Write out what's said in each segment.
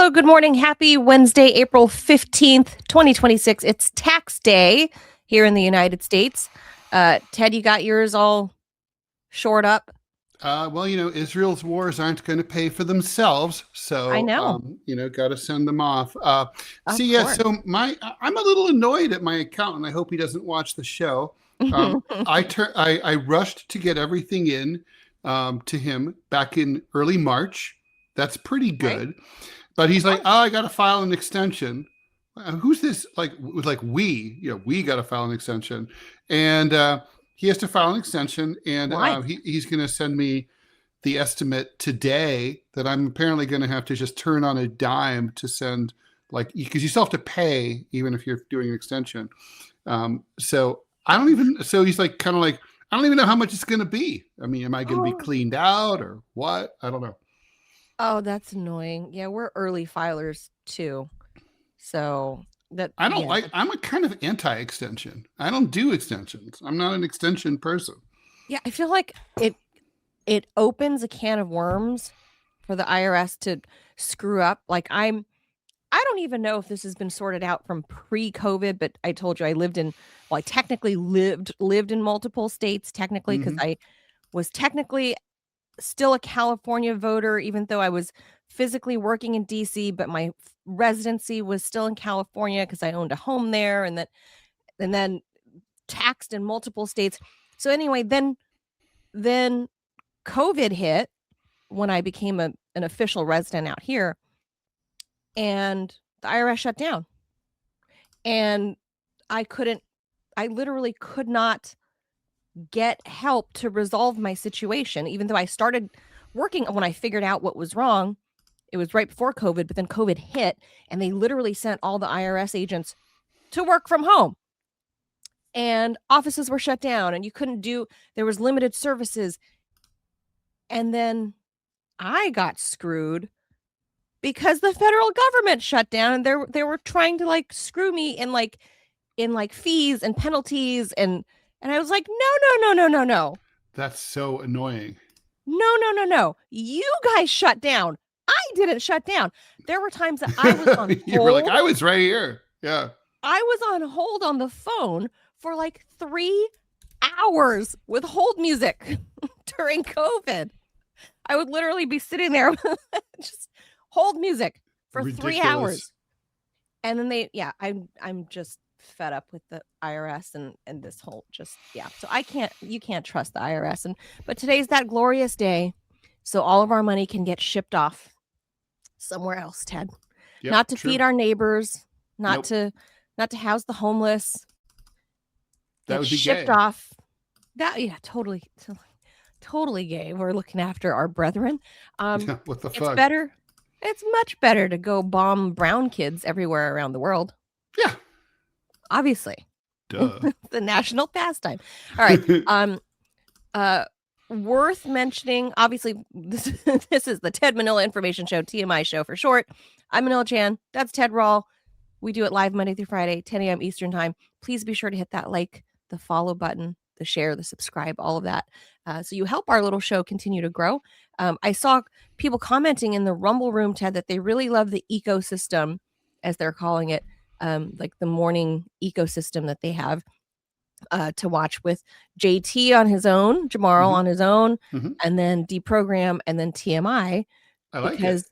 Hello, good morning. Happy Wednesday, April 15th, 2026. It's tax day here in the United States. Ted, you got yours all shored up? Israel's wars aren't going to pay for themselves, so I know. got to send them off. Of course. So I'm a little annoyed at my accountant. I hope he doesn't watch the show. I rushed to get everything in to him back in early March. That's pretty good, but he's like, "Oh, I got to file an extension." Who's this? We got to file an extension, and he has to file an extension, and he's going to send me the estimate today that I'm apparently going to have to just turn on a dime to send, because you still have to pay even if you're doing an extension. So he's like, kind of like, I don't even know how much it's going to be. I mean, am I going to be cleaned out or what? I don't know. Oh, that's annoying. Yeah, we're early filers too. So I'm a kind of anti-extension. I don't do extensions. I'm not an extension person. Yeah, I feel like it opens a can of worms for the IRS to screw up. I don't even know if this has been sorted out from pre-COVID, but I told you I technically lived in multiple states technically, because I was technically still a California voter, even though I was physically working in DC, but my residency was still in California because I owned a home there, and then taxed in multiple states. So anyway, then COVID hit when I became an official resident out here, and the IRS shut down, and I literally could not get help to resolve my situation, even though I started working. When I figured out what was wrong, it was right before COVID, but then COVID hit, and they literally sent all the IRS agents to work from home, and offices were shut down, and there was limited services. And then I got screwed because the federal government shut down, and they were trying to screw me in fees and penalties, and I was like, no. That's so annoying. No. You guys shut down. I didn't shut down. There were times that I was on hold. You were like, I was right here. Yeah. I was on hold on the phone for 3 hours with hold music during COVID. I would literally be sitting there just hold music for Ridiculous. 3 hours. And then I'm just fed up with the IRS and this whole so you can't trust the IRS. But today's that glorious day, so all of our money can get shipped off somewhere else, Ted. Yep, not to feed our neighbors, not to house the homeless. That would be shipped gay. Off. Totally gay. We're looking after our brethren. What the fuck? It's much better to go bomb brown kids everywhere around the world. Yeah. Obviously. Duh. The national pastime. All right. Worth mentioning, obviously, this is the Ted Manila Information Show, TMI show for short. I'm Manila Chan. That's Ted Rawl. We do it live Monday through Friday, 10 a.m. Eastern time. Please be sure to hit that like, the follow button, the share, the subscribe, all of that. So you help our little show continue to grow. I saw people commenting in the Rumble room, Ted, that they really love the ecosystem, as they're calling it, the morning ecosystem that they have to watch with JT on his own, Jamarl on his own, and then Deprogram, and then TMI. I like because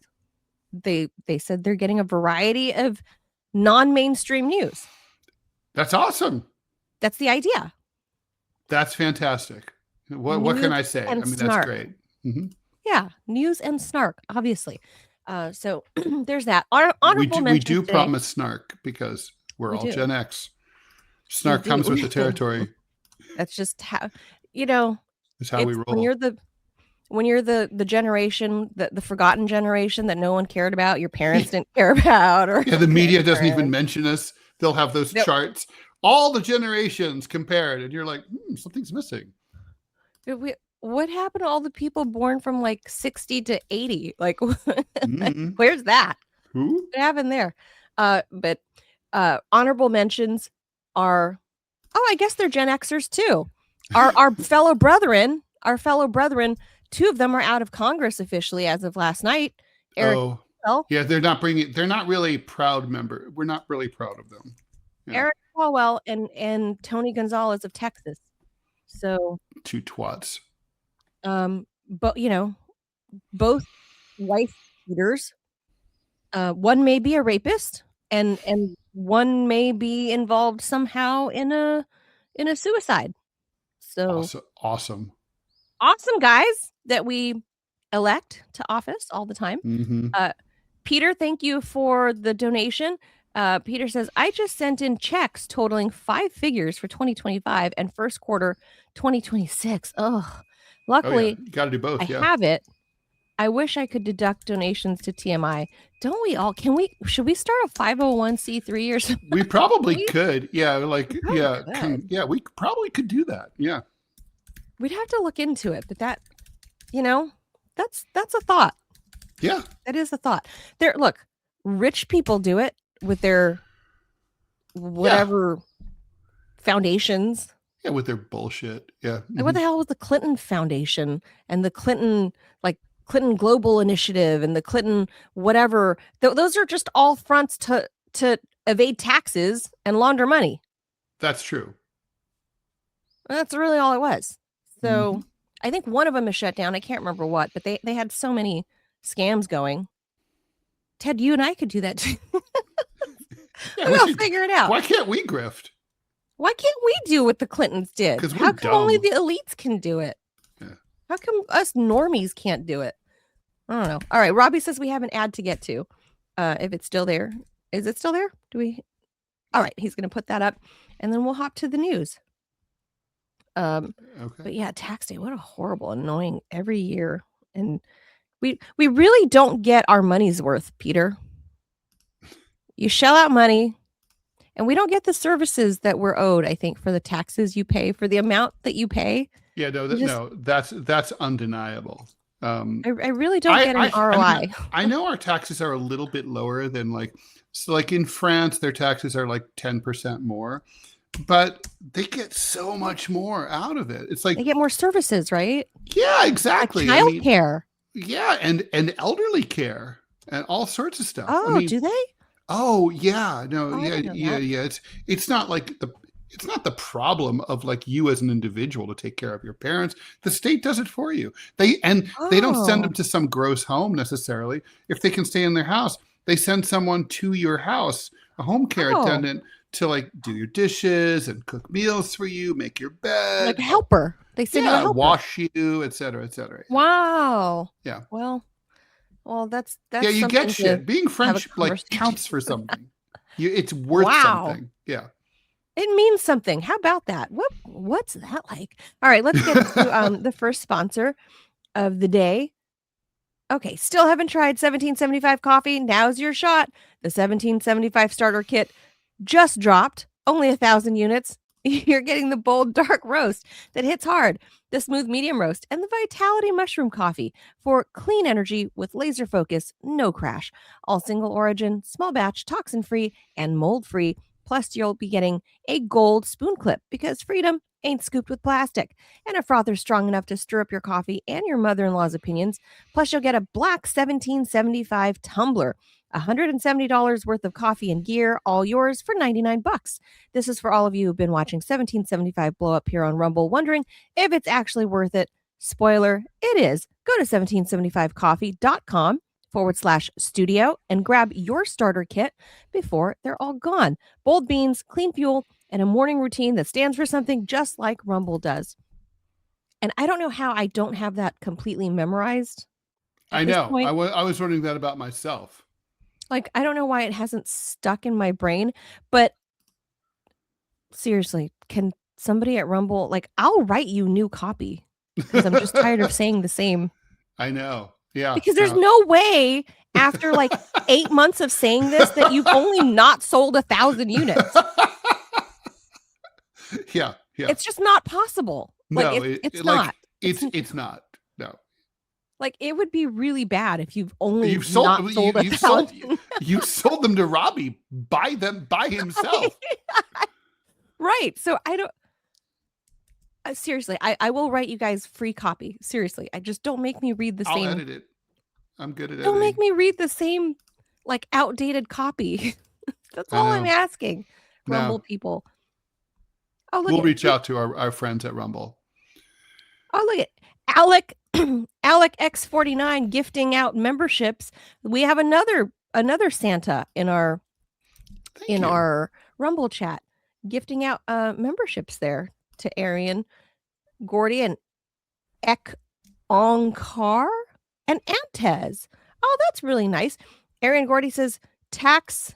they said they're getting a variety of non-mainstream news. That's awesome. That's the idea. That's fantastic. What can I say? I mean, that's great. Yeah, news and snark, obviously. So there's that. Honorable mention. We do promise snark because we're all Gen X. Snark comes with the territory. That's just how, That's how we roll. When you're the generation, the forgotten generation that no one cared about, your parents didn't care about, or the media doesn't even mention us. They'll have those charts, all the generations compared, and you're like, something's missing. What happened to all the people born from 60 to 80? Where's that? Who? What happened there? But honorable mentions are, I guess they're Gen Xers too. Our fellow brethren, 2 of them are out of Congress officially as of last night. Eric Falwell. Yeah, they're not really proud member. We're not really proud of them. Yeah. Eric Falwell and Tony Gonzalez of Texas. So 2 twats. But both wife beaters. One may be a rapist, and one may be involved somehow in a suicide. So Awesome guys that we elect to office all the time. Mm-hmm. Peter, thank you for the donation. Peter says, I just sent in checks totaling 5 figures for 2025 and first quarter 2026. Oh, luckily, you got to do both. I have it. I wish I could deduct donations to TMI. Don't we all? Should we start a 501c3 or something? We probably could. Yeah. We probably could do that. Yeah. We'd have to look into it, but that, that's a thought. Yeah. That is a thought. Look, rich people do it with their whatever foundations. Yeah, with their bullshit. Yeah. Like, what the hell was the Clinton Foundation and the Clinton Global Initiative and the Clinton whatever? Those are just all fronts to evade taxes and launder money. That's true. That's really all it was. So I think one of them is shut down. I can't remember what, but they had so many scams going. Ted, you and I could do that too. We'll figure it out. Why can't we grift? Why can't we do what the Clintons did? Because how come only the elites can do it? Yeah. How come us normies can't do it? I don't know. All right. Robbie says we have an ad to get to. If it's still there. Is it still there? All right. He's going to put that up and then we'll hop to the news. Okay. But yeah, tax day. What a horrible, annoying every year. And we really don't get our money's worth, Peter. You shell out money and we don't get the services that we're owed, I think, for the taxes you pay, for the amount that you pay. Yeah, that's undeniable. I really don't get an ROI. I know our taxes are a little bit lower than like in France, their taxes are like 10% more, but they get so much more out of it. It's like they get more services, right? Yeah, exactly. Like childcare. Yeah, and elderly care and all sorts of stuff. Oh, do they? Oh yeah, no, yeah. It's not like it's not the problem of like you as an individual to take care of your parents. The state does it for you. They don't send them to some gross home necessarily. If they can stay in their house, they send someone to your house, a home care attendant, to like do your dishes and cook meals for you, make your bed, like a helper. They send you a helper. Wash you, et cetera, et cetera. Wow. Yeah. Well, that's yeah. You get shit. Being French like counts for something. It's worth something. Yeah. It means something. How about that? What's that like? All right, let's get to the first sponsor of the day. Okay, still haven't tried 1775 coffee? Now's your shot. The 1775 starter kit just dropped. Only 1,000 units. You're getting the bold dark roast that hits hard, the smooth medium roast, and the vitality mushroom coffee for clean energy with laser focus, no crash. All single origin, small batch, toxin free, and mold free. Plus, you'll be getting a gold spoon clip because freedom ain't scooped with plastic, and a frother strong enough to stir up your coffee and your mother-in-law's opinions. Plus, you'll get a black 1775 tumbler, $170 worth of coffee and gear, all yours for $99. This is for all of you who've been watching 1775 blow up here on Rumble, wondering if it's actually worth it. Spoiler, it is. Go to 1775coffee.com/studio and grab your starter kit before they're all gone. Bold beans, clean fuel, and a morning routine that stands for something just like Rumble does. And I don't know how I don't have that completely memorized. I know. I was wondering that about myself. Like, I don't know why it hasn't stuck in my brain, but seriously, can somebody at Rumble, like, I'll write you new copy because I'm just tired of saying the same. I know. Yeah. Because there's no way after like 8 months of saying this that you've only not sold 1,000 units. Yeah. It's just not possible. Like, no, it's not. It's not. No. Like, it would be really bad if you've sold 1,000. You sold them to Robbie by himself. Right. So I don't. Seriously, I will write you guys free copy. Seriously, I just don't make me read the same. I'll edit it. I'm good at Don't editing. make me read the same, like, outdated copy. That's all I'm asking, Rumble people. Oh, look we'll reach out to our friends at Rumble. Oh, look at Alec Alec X49 gifting out memberships. We have another Santa in our our Rumble chat, gifting out memberships there to Arian, Gordy, and Ek Onkar and Antez. Oh, that's really nice. Arian Gordy says tax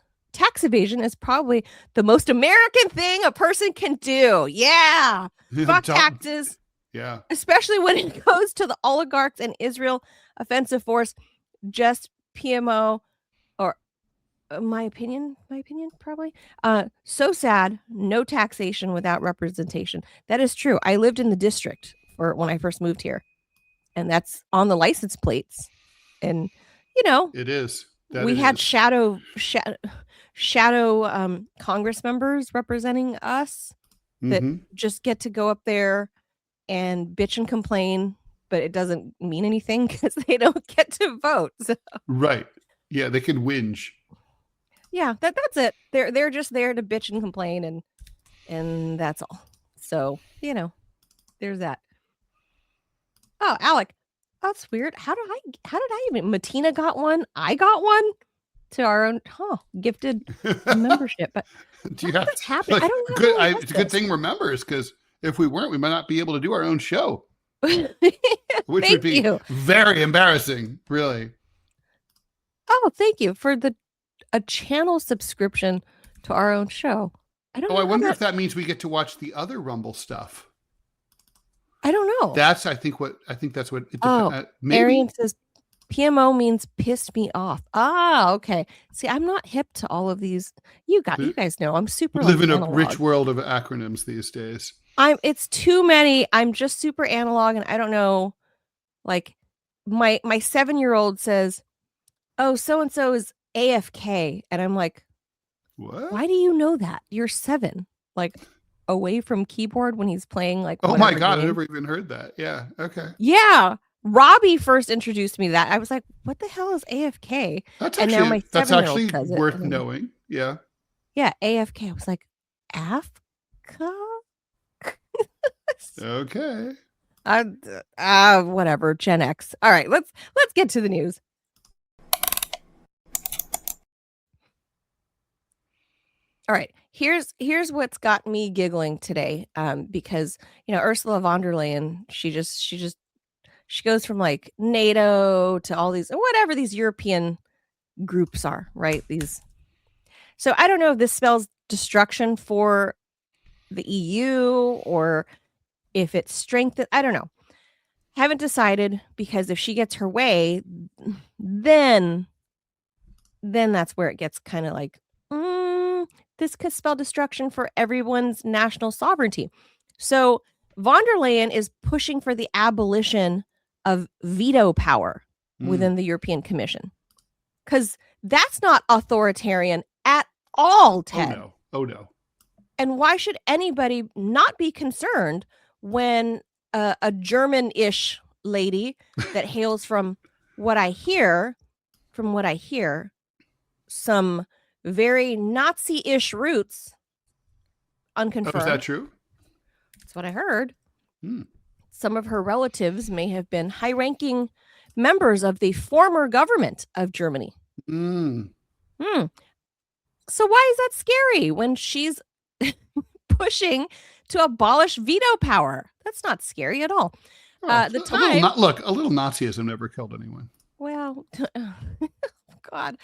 evasion is probably the most American thing a person can do. Yeah. Fuck taxes. Yeah. Especially when it goes to the oligarchs and Israel offensive force. Just PMO, or my opinion, probably. So sad. No taxation without representation. That is true. I lived in the district for when I first moved here, and that's on the license plates. And it is. We had shadow Congress members representing us that just get to go up there and bitch and complain, but it doesn't mean anything because they don't get to vote. So. Right. Yeah, they can whinge. Yeah, that's it. They're just there to bitch and complain, and that's all. So, there's that. Oh, Alec. That's weird. How did I even Matina got one? I got one to our own gifted membership. But do you have what's happening? Like, I don't know. good, it's a good thing we're members, because if we weren't, we might not be able to do our own show. Which would be very embarrassing, really. Oh, thank you for a channel subscription to our own show. I wonder if that means we get to watch the other Rumble stuff. I don't know. I think that's what it maybe. Arian says PMO means pissed me off. Ah, okay. See, I'm not hip to all of these. You guys know I'm super. We live in a rich world of acronyms these days. It's too many. I'm just super analog, and I don't know. Like my 7-year-old says, "Oh, so and so is AFK," and I'm like, "What? Why do you know that? You're 7, like away from keyboard when he's playing like." Oh my god, I never even heard that. Yeah. Okay. Yeah, Robbie first introduced me to that. I was like, "What the hell is AFK?" That's actually worth knowing. Yeah. Yeah, AFK. I was like, AFK. Okay. Whatever. Gen X. All right, let's get to the news. All right, here's what's got me giggling today. Because Ursula von der Leyen, she goes from like NATO to all these whatever these European groups are, right? So I don't know if this spells destruction for the EU or if it's strength. I don't know. Haven't decided, because if she gets her way, then that's where it gets kind of like, this could spell destruction for everyone's national sovereignty. So von der Leyen is pushing for the abolition of veto power within the European Commission, because that's not authoritarian at all, Ted. Oh no. And why should anybody not be concerned when a German-ish lady that hails from what I hear, some very Nazi-ish roots, unconfirmed. Oh, is that true? That's what I heard. Some of her relatives may have been high-ranking members of the former government of Germany. So why is that scary when she's pushing to abolish veto power? That's not scary at all. A little Nazism never killed anyone. Well, God.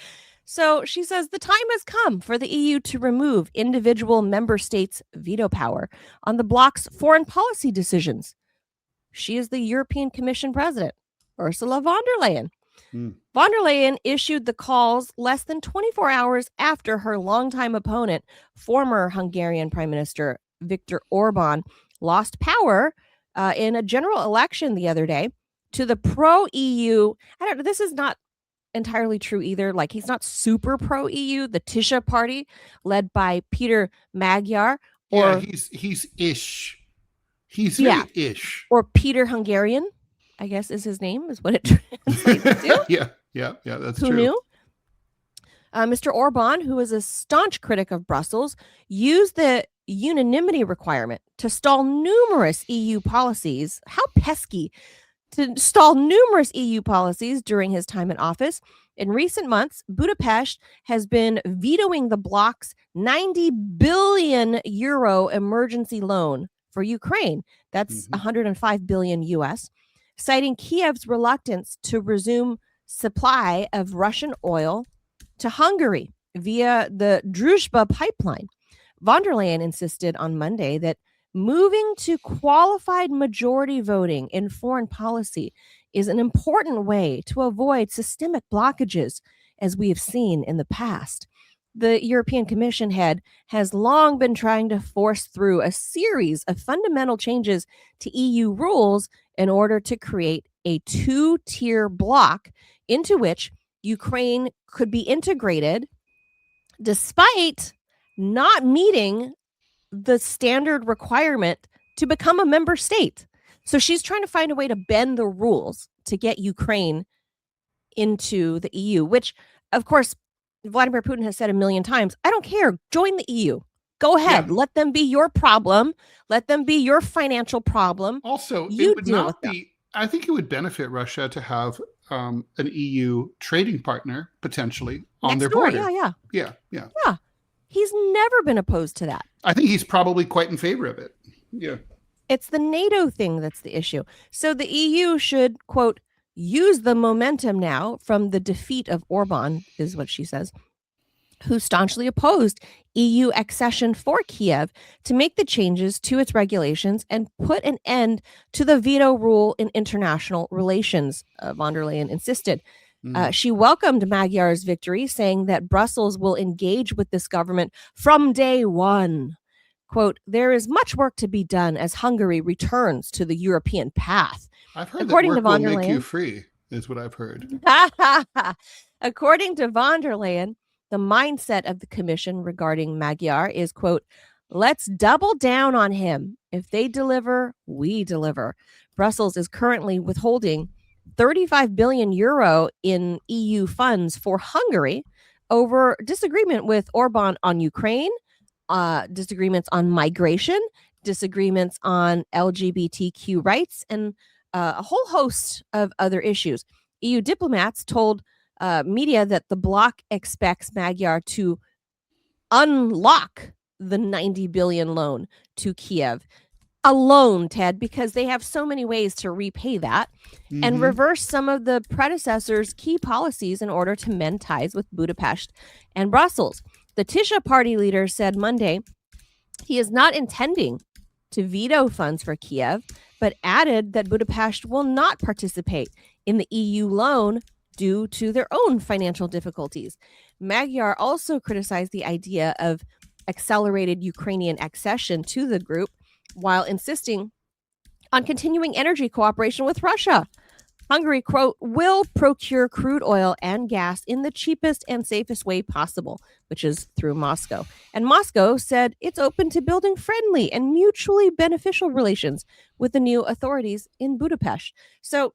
So she says the time has come for the EU to remove individual member states' veto power on the bloc's foreign policy decisions. She is the European Commission President, Ursula von der Leyen. Von der Leyen issued the calls less than 24 hours after her longtime opponent, former Hungarian Prime Minister Viktor Orbán, lost power in a general election the other day to the pro-EU. This is not entirely true either. Like, he's not super pro-EU. The Tisha party, led by Peter Magyar. He's ish. He's very ish. Or Peter Hungarian, I guess is his name, is what it translates to. Yeah, that's Who true. knew? Mr. Orbán, who is a staunch critic of Brussels, used the unanimity requirement to stall numerous EU policies. How pesky! To stall numerous EU policies during his time in office. In recent months, Budapest has been vetoing the bloc's 90 billion euro emergency loan for Ukraine. That's 105 billion US, citing Kiev's reluctance to resume supply of Russian oil to Hungary via the Druzhba pipeline. Von der Leyen insisted on Monday that moving to qualified majority voting in foreign policy is an important way to avoid systemic blockages, as we have seen in the past. The European Commission head has long been trying to force through a series of fundamental changes to EU rules in order to create a two-tier bloc into which Ukraine could be integrated despite not meeting the standard requirement to become a member state. So she's trying to find a way to bend the rules to get Ukraine into the EU, which, of course, Vladimir Putin has said a million times, I don't care. Join the EU. Go ahead. Yeah. Let them be your problem. Let them be your financial problem. Also, You it would deal not with them. be, I think it would benefit Russia to have an EU trading partner potentially on Next their door. border. Yeah. Yeah. He's never been opposed to that. I think he's probably quite in favor of it. Yeah. It's the NATO thing that's the issue. So the EU should, quote, use the momentum now from the defeat of Orbán, is what she says, who staunchly opposed EU accession for Kiev to make the changes to its regulations and put an end to the veto rule in international relations, von der Leyen insisted. She welcomed Magyar's victory, saying that Brussels will engage with this government from day one. Quote, there is much work to be done as Hungary returns to the European path. I've heard According that to work von will der make you Leyen- free, is what I've heard. According to von der Leyen, the mindset of the commission regarding Magyar is, quote, let's double down on him. If they deliver, we deliver. Brussels is currently withholding 35 billion euro in EU funds for Hungary over disagreement with Orbán on Ukraine, disagreements on migration, disagreements on LGBTQ rights, and a whole host of other issues. EU diplomats told media that the bloc expects Magyar to unlock the 90 billion loan to Kiev alone, Ted, because they have so many ways to repay that and reverse some of the predecessors' key policies in order to mend ties with Budapest and Brussels. The Tisha party leader said Monday he is not intending to veto funds for Kiev, but added that Budapest will not participate in the EU loan due to their own financial difficulties. Magyar also criticized the idea of accelerated Ukrainian accession to the group while insisting on continuing energy cooperation with Russia. Hungary, quote, will procure crude oil and gas in the cheapest and safest way possible, which is through Moscow. And Moscow said it's open to building friendly and mutually beneficial relations with the new authorities in Budapest. So,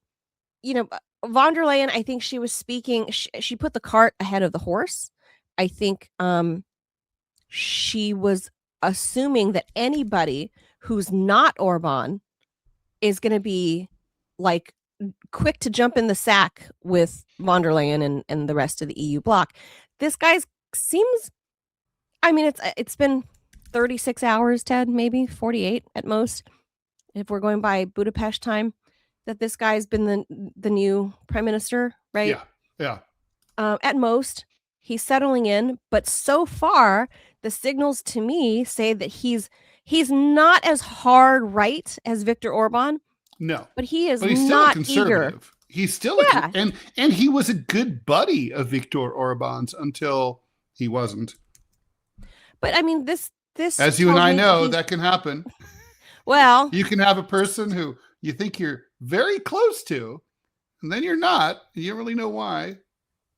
von der Leyen, I think she was speaking, she put the cart ahead of the horse. I think she was assuming that anybody who's not Orbán is going to be like quick to jump in the sack with von der Leyen and the rest of the EU bloc. This guy seems, I mean, it's been 36 hours, Ted, maybe 48 at most, if we're going by Budapest time, that this guy's been the new prime minister, right? Yeah. At most, he's settling in, but so far, the signals to me say that he's not as hard right as Viktor Orbán. No, but he's still not a conservative. Eager. He's still and he was a good buddy of Viktor Orbán's until he wasn't. But I mean, this as you and I know, that can happen. Well, you can have a person who you think you're very close to, and then you're not. And you don't really know why.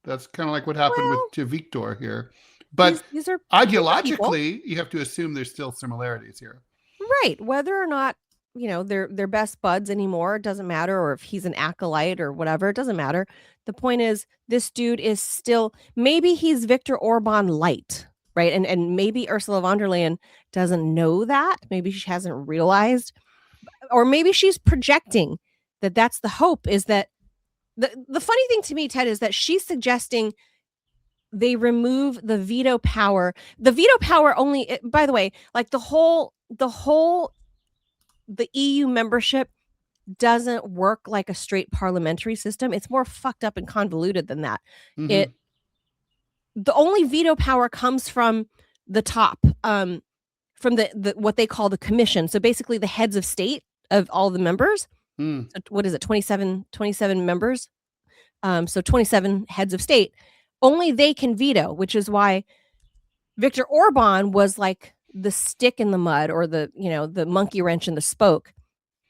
That's kind of like what happened to Viktor here. But these are ideologically, you have to assume there's still similarities here. Right. Whether or not they're best buds anymore. It doesn't matter, or if he's an acolyte or whatever, it doesn't matter. The point is, this dude is still, maybe he's Viktor Orbán light, right? And maybe Ursula von der Leyen doesn't know that. Maybe she hasn't realized, or maybe she's projecting that's the hope, is that the funny thing to me, Ted, is that she's suggesting they remove the veto power. The veto power only, by the way, like the EU membership doesn't work like a straight parliamentary system. It's more fucked up and convoluted than that. Mhm. The only veto power comes from the top, from the what they call the commission. So basically the heads of state of all the members. Mm. So what is it? 27 members. So 27 heads of state. Only they can veto, which is why Viktor Orbán was like the stick in the mud, or the monkey wrench in the spoke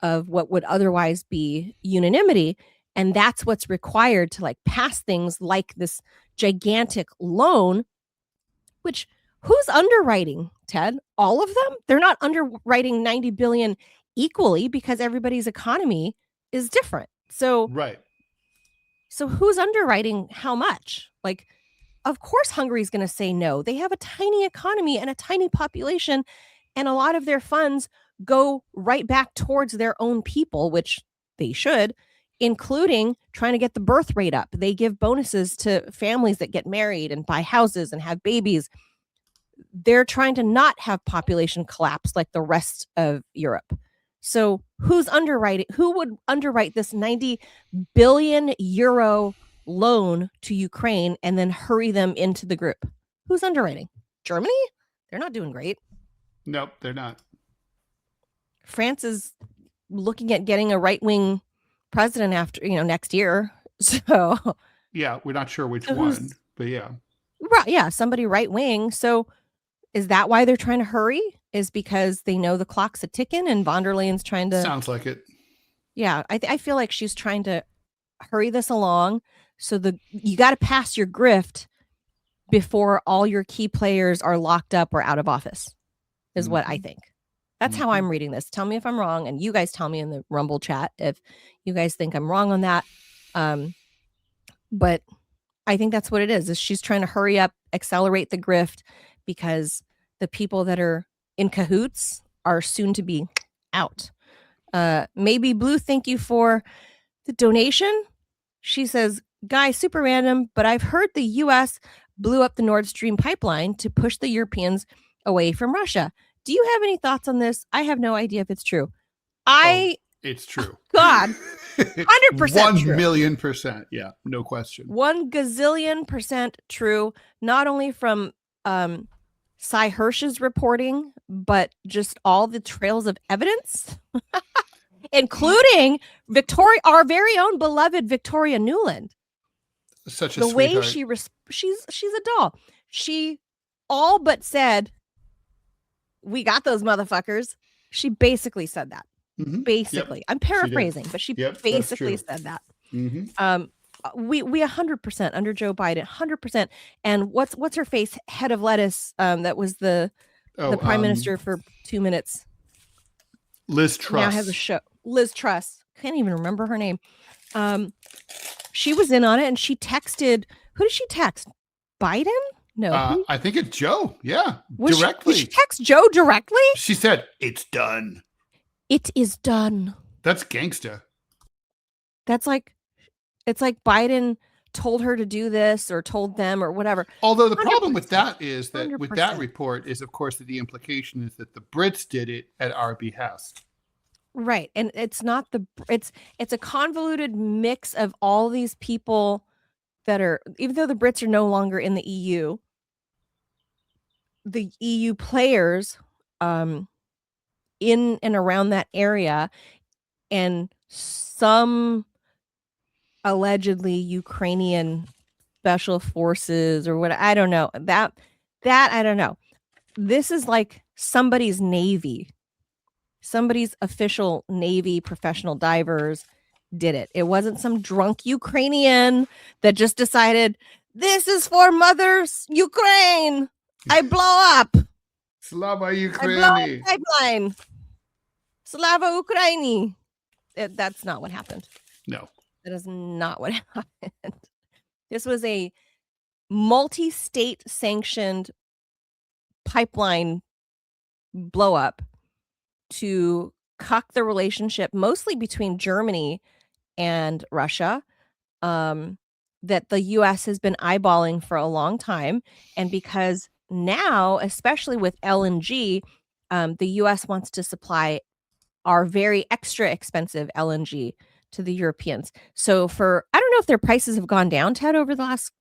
of what would otherwise be unanimity. And that's what's required to like pass things like this gigantic loan, which who's underwriting, Ted? All of them? They're not underwriting 90 billion equally, because everybody's economy is different. So Right. So who's underwriting how much? Like, of course Hungary's going to say no. They have a tiny economy and a tiny population, and a lot of their funds go right back towards their own people, which they should, including trying to get the birth rate up. They give bonuses to families that get married and buy houses and have babies. They're trying to not have population collapse like the rest of Europe. So who's underwriting? Who would underwrite this 90 billion euro loan to Ukraine and then hurry them into the group? Who's underwriting? Germany? They're not doing great. Nope, they're not. France is looking at getting a right-wing president after, next year. So yeah, we're not sure which one, but yeah. Right, yeah, somebody right-wing. So is that why they're trying to hurry? Is because they know the clock's a ticking and von der Leyen's trying to... Sounds like it. Yeah, I feel like she's trying to hurry this along. So you got to pass your grift before all your key players are locked up or out of office, is what I think. That's how I'm reading this. Tell me if I'm wrong, and you guys tell me in the Rumble chat if you guys think I'm wrong on that. But I think that's what it is she's trying to hurry up, accelerate the grift, because the people that are in cahoots are soon to be out. Maybe Blue, thank you for the donation. She says, guys, super random, but I've heard the U.S. blew up the Nord Stream pipeline to push the Europeans away from Russia. Do you have any thoughts on this? I have no idea if it's true. It's true. God, 100% 1,000,000%. Yeah, no question. 1 gazillion percent true. Not only from Cy Hirsch's reporting, but just all the trails of evidence, including our very own beloved Victoria Nuland. Such a the sweetheart. way she's a doll. She all but said, "We got those motherfuckers." She basically said that. Basically, yep. I'm paraphrasing, but she basically said that. We 100% under Joe Biden, 100%. And what's her face, head of lettuce? That was the prime minister for 2 minutes. Liz Truss now has a show. Liz Truss, can't even remember her name. She was in on it, and she texted. Who did she text? Biden? No, I think it's Joe. Yeah, directly. Did she text Joe directly? She said, "It's done." It is done. That's gangsta. That's like, it's like Biden told her to do this or told them or whatever. Although the problem with that is that 100%. With that report is, of course, that the implication is that the Brits did it at our behest. Right. And it's not it's a convoluted mix of all these people that are, even though the Brits are no longer in the EU, the EU players in and around that area, and some allegedly Ukrainian special forces or what, I don't know. That I don't know. This is like somebody's Navy. Somebody's official Navy professional divers did it. It wasn't some drunk Ukrainian that just decided, this is for Mother's Ukraine. I blow up. Slava Ukraine. I blow up pipeline. Slava Ukraini. That's not what happened. No. That is not what happened. This was a multi-state sanctioned pipeline blow up to cuck the relationship, mostly between Germany and Russia, that the U.S. has been eyeballing for a long time. And because now, especially with LNG, the U.S. wants to supply our very extra expensive LNG to the Europeans. So I don't know if their prices have gone down, Ted, over the last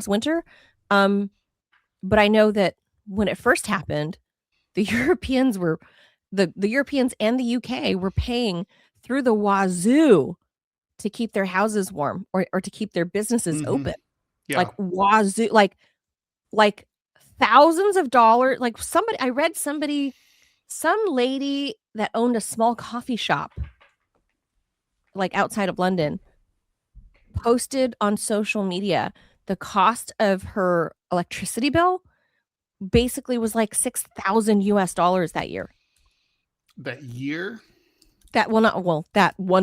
winter. But I know that when it first happened, the Europeans were the Europeans and the UK were paying through the wazoo to keep their houses warm or to keep their businesses open. Yeah. Like wazoo, like thousands of dollars. Like I read some lady that owned a small coffee shop like outside of London posted on social media the cost of her electricity bill basically was like $6,000 that year. That year? That one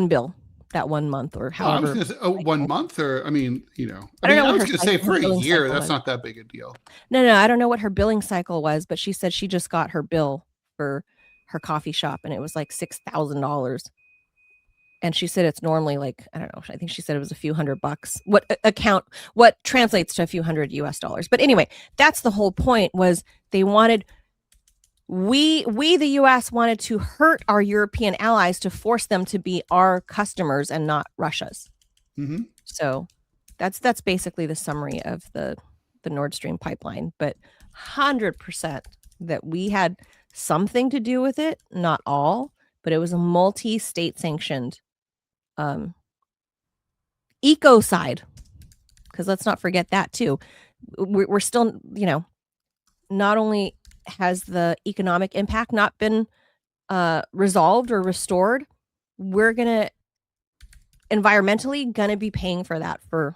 bill, that 1 month or however. I was going to say, 1 month, or I mean, I was going to say for a year, that's not that big a deal. No, I don't know what her billing cycle was, but she said she just got her bill for her coffee shop and it was like $6,000. And she said it's normally like, I don't know, I think she said it was a few $100. What translates to a few $100. But anyway, that's the whole point. Was they wanted, we the US wanted to hurt our European allies to force them to be our customers and not Russia's. Mm-hmm. So that's basically the summary of the Nord Stream pipeline. But 100% that we had something to do with it, not all, but it was a multi-state sanctioned ecocide, because let's not forget that too. We're still, not only has the economic impact not been resolved or restored, we're environmentally gonna be paying for that for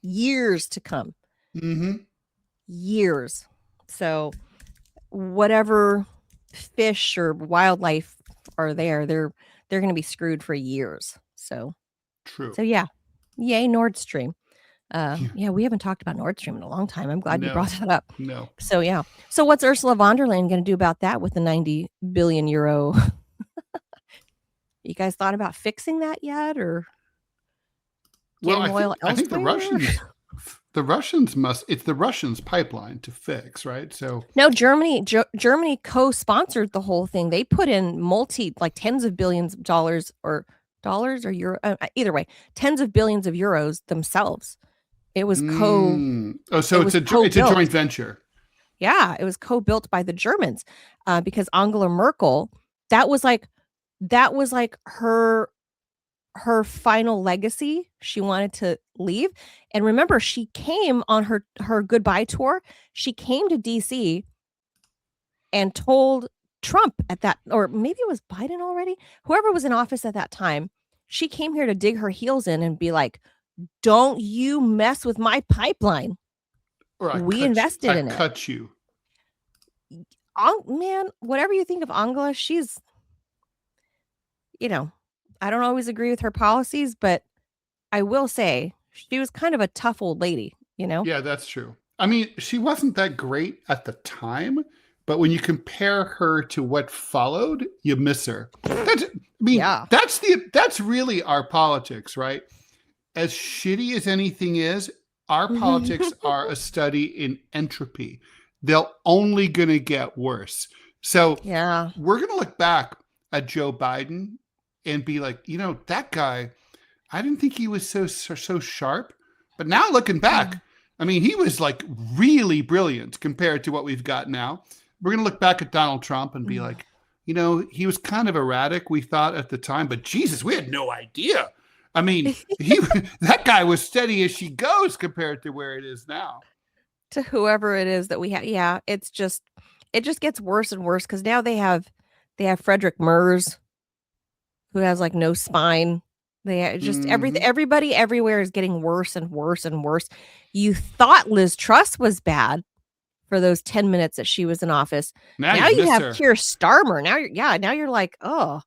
years to come. Mm-hmm. Years. So whatever fish or wildlife are there, they're going to be screwed for years. So true. So yeah, yay Nord Stream. Yeah, we haven't talked about Nord Stream in a long time. I'm glad you brought that up. No. So yeah. So what's Ursula von der Leyen going to do about that with the 90 billion euro? You guys thought about fixing that yet, or getting oil elsewhere? I think the Russians it's the Russians' pipeline to fix, right? So no, Germany co-sponsored the whole thing. They put in tens of billions of dollars or euro, either way, tens of billions of euros themselves. It was it's a joint venture. Yeah, it was co-built by the Germans, because Angela Merkel, that was like her final legacy. She wanted to leave. And remember, she came on her goodbye tour. She came to DC and told Trump or maybe it was Biden already, whoever was in office at that time, she came here to dig her heels in and be like, don't you mess with my pipeline. We invested in it. I cut you. Man, whatever you think of Angela, she's, I don't always agree with her policies, but I will say she was kind of a tough old lady, Yeah, that's true. I mean, she wasn't that great at the time, but when you compare her to what followed, you miss her. That's really our politics, right? As shitty as anything is, our politics are a study in entropy. They're only going to get worse. So we're going to look back at Joe Biden and be like, that guy, I didn't think he was so sharp. But now looking back, I mean, he was like really brilliant compared to what we've got now. We're going to look back at Donald Trump and be like, he was kind of erratic, we thought at the time, but Jesus, we had no idea. I mean, that guy was steady as she goes compared to where it is now. To whoever it is that we have. Yeah, it just gets worse and worse, because now they have Frederick Merz, who has like no spine. They just everybody everywhere is getting worse and worse and worse. You thought Liz Truss was bad for those 10 minutes that she was in office. Now Now you you miss have her. Keir Starmer. Now you're like, oh,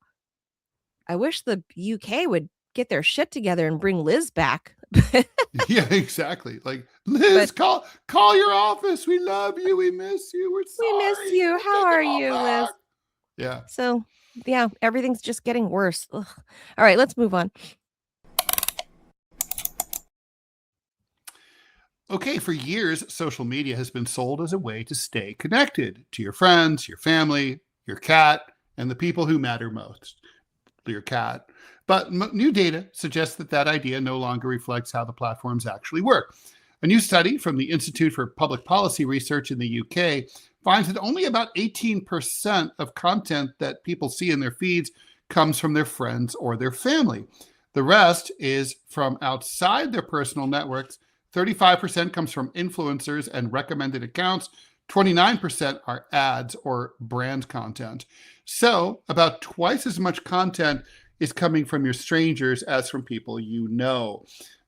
I wish the UK would get their shit together and bring Liz back. Yeah, exactly. Like, Liz, call your office. We love you. We miss you. We're sorry. We miss you. How are you, Liz? Yeah. So, yeah, everything's just getting worse. Ugh. All right, let's move on. Okay, for years, social media has been sold as a way to stay connected to your friends, your family, your cat, and the people who matter most. Your cat. But new data suggests that idea no longer reflects how the platforms actually work. A new study from the Institute for Public Policy Research in the UK finds that only about 18% of content that people see in their feeds comes from their friends or their family. The rest is from outside their personal networks. 35% comes from influencers and recommended accounts. 29% are ads or brand content. So about twice as much content is coming from your strangers as from people you know.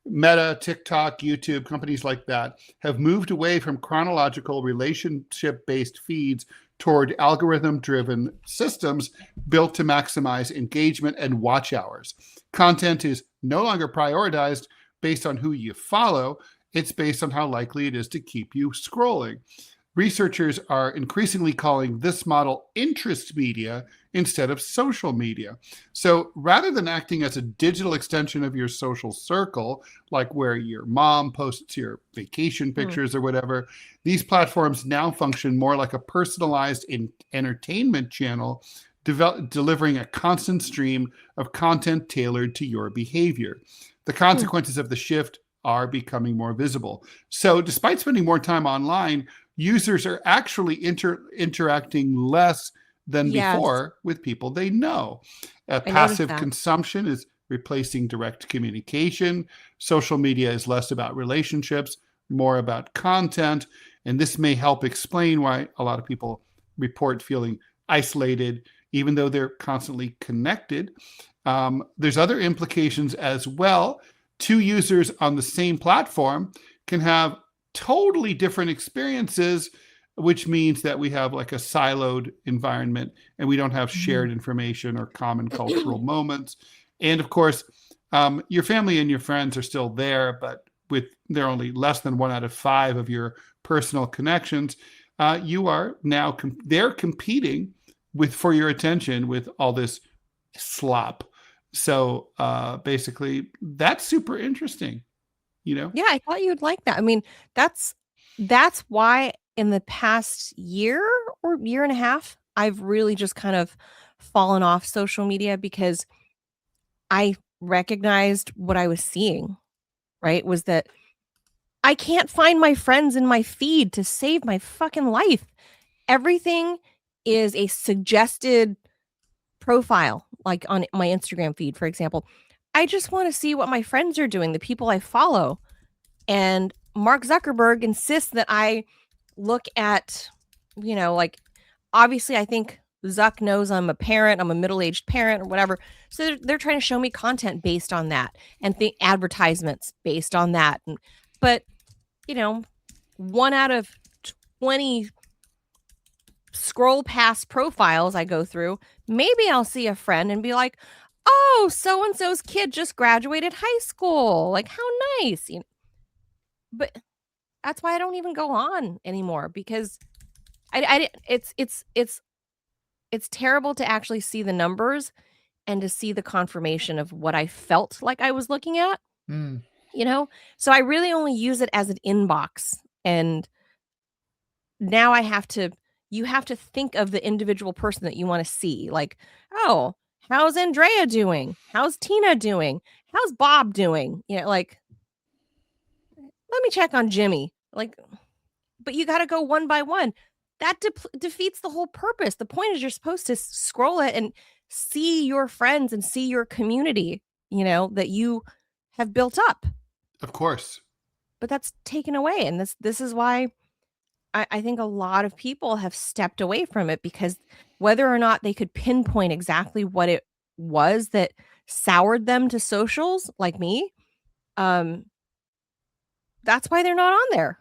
Meta, TikTok, YouTube, companies like that have moved away from chronological relationship-based feeds toward algorithm-driven systems built to maximize engagement and watch hours. Content is no longer prioritized based on who you follow. It's based on how likely it is to keep you scrolling. Researchers are increasingly calling this model interest media instead of social media. So rather than acting as a digital extension of your social circle, like where your mom posts your vacation pictures or whatever, these platforms now function more like a personalized entertainment channel, delivering a constant stream of content tailored to your behavior. The consequences of the shift are becoming more visible. So despite spending more time online, users are actually interacting less than before with people they know. Passive consumption is replacing direct communication. Social media is less about relationships, more about content. And this may help explain why a lot of people report feeling isolated, even though they're constantly connected. There's other implications as well. Two users on the same platform can have totally different experiences, which means that we have like a siloed environment and we don't have shared information or common cultural moments. And of course, your family and your friends are still there, but they're only less than 1 out of 5 of your personal connections. You are now, they're competing for your attention with all this slop. So basically, that's super interesting, you know? Yeah, I thought you'd like that. I mean, that's why in the past year or year and a half, I've really just kind of fallen off social media because I recognized what I was seeing, right? Was that I can't find my friends in my feed to save my fucking life. Everything is a suggested profile, like on my Instagram feed, for example. I just want to see what my friends are doing, the people I follow. And Mark Zuckerberg insists that I look at, like, obviously I think Zuck knows I'm a parent, I'm a middle-aged parent or whatever. So they're trying to show me content based on that and advertisements based on that. But, 1 out of 20 scroll past profiles I go through, maybe I'll see a friend and be like, oh, so-and-so's kid just graduated high school. Like, how nice. But that's why I don't even go on anymore, because it's terrible to actually see the numbers and to see the confirmation of what I felt like I was looking at, So I really only use it as an inbox. And now you have to think of the individual person that you want to see. Like, oh, how's Andrea doing? How's Tina doing? How's Bob doing? Like, let me check on Jimmy. Like, but you got to go one by one. That defeats the whole purpose. The point is you're supposed to scroll it and see your friends and see your community, that you have built up. Of course. But that's taken away. And this is why I think a lot of people have stepped away from it, because whether or not they could pinpoint exactly what it was that soured them to socials, like me, that's why they're not on there.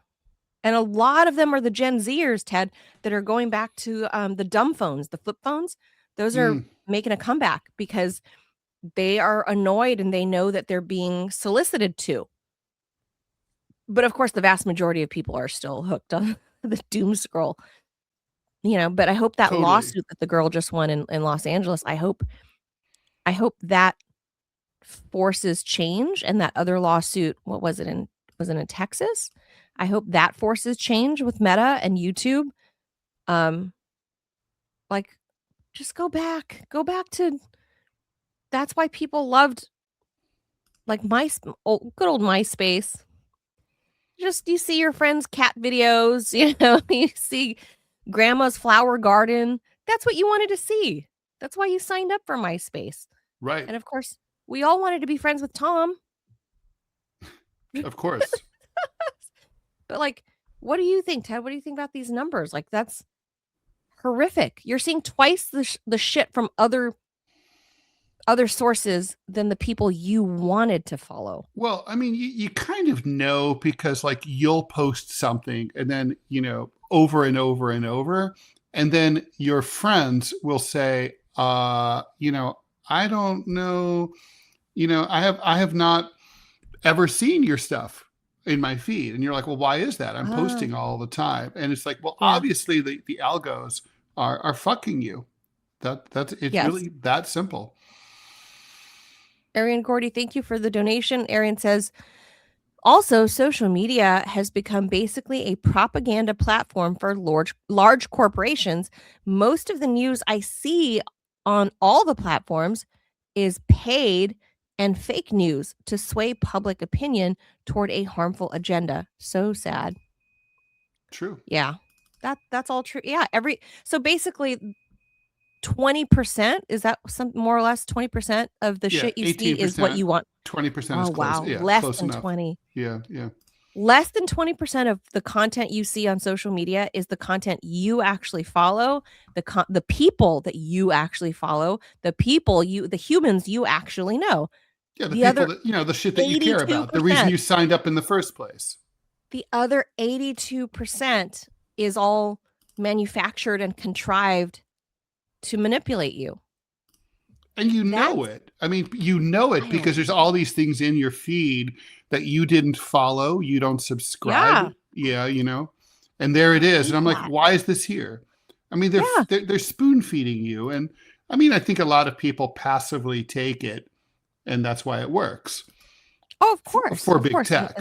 And a lot of them are the Gen Zers, Ted, that are going back to the dumb phones, the flip phones. Those are making a comeback because they are annoyed and they know that they're being solicited to. But of course, the vast majority of people are still hooked on the doom scroll. But I hope that Totally. lawsuit that the girl just won in Los Angeles, I hope that forces change, and that other lawsuit, what was it in Texas? I hope that forces change with Meta and YouTube. Like, just go back to, that's why people loved like good old MySpace. Just, you see your friends' cat videos, you see grandma's flower garden. That's what you wanted to see. That's why you signed up for MySpace. Right. And of course, we all wanted to be friends with Tom. Of course. But like, what do you think, Ted? What do you think about these numbers? Like, that's horrific. You're seeing twice the shit from other sources than the people you wanted to follow. Well, I mean, you kind of know, because like you'll post something and then, over and over and over, and then your friends will say, I don't know, I have not ever seen your stuff in my feed. And you're like, well, why is that? I'm posting all the time. And it's like, well, obviously the algos are fucking you. It's really that simple. Arian Gordy, thank you for the donation. Arian says, also, social media has become basically a propaganda platform for large corporations. Most of the news I see on all the platforms is paid and fake news to sway public opinion toward a harmful agenda. So sad. True. Yeah, that's all true. Yeah, so basically 20%, is that more or less 20% of the shit you see is what you want? 20% is close. Wow, Yeah, less close than enough. 20. Yeah. Less than 20% of the content you see on social media is the content you actually follow, the people that you actually follow, the humans you actually know. Yeah, the people that, the shit that you care about, the reason you signed up in the first place. The other 82% is all manufactured and contrived to manipulate you. And you know it. I mean, you know it because there's all these things in your feed that you didn't follow, you don't subscribe. Yeah, and there it is. And I'm like, why is this here? I mean, they're spoon feeding you. And I mean, I think a lot of people passively take it, and that's why it works. Oh, of course. For big tech.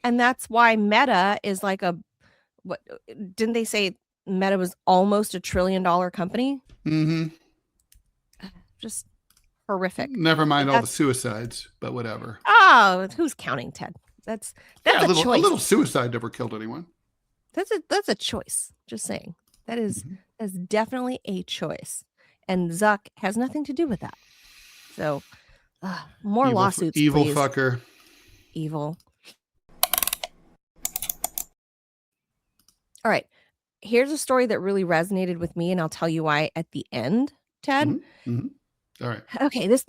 And that's why Meta is like what didn't they say Meta was almost $1 trillion company? Mm-hmm. Just horrific. Never mind all the suicides, but whatever. Oh, who's counting, Ted? That's a choice. A little suicide never killed anyone. That's a choice. Just saying. That's definitely a choice. And Zuck has nothing to do with that. So more lawsuits. Evil please. Fucker. Evil. All right. Here's a story that really resonated with me, and I'll tell you why at the end, Ted. Mm-hmm. Mm-hmm. All right. Okay, this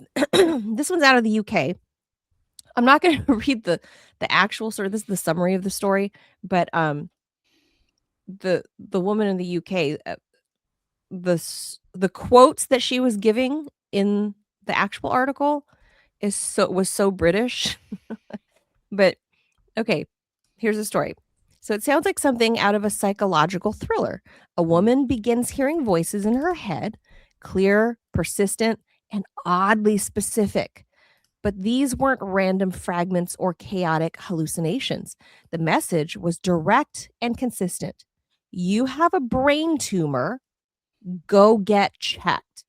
one's out of the UK. I'm not going to read the actual story. This is the summary of the story, but the woman in the UK, the quotes that she was giving in the actual article was so British. But okay, here's the story. So it sounds like something out of a psychological thriller. A woman begins hearing voices in her head, clear, persistent, and oddly specific. But these weren't random fragments or chaotic hallucinations. The message was direct and consistent. You have a brain tumor. Go get checked.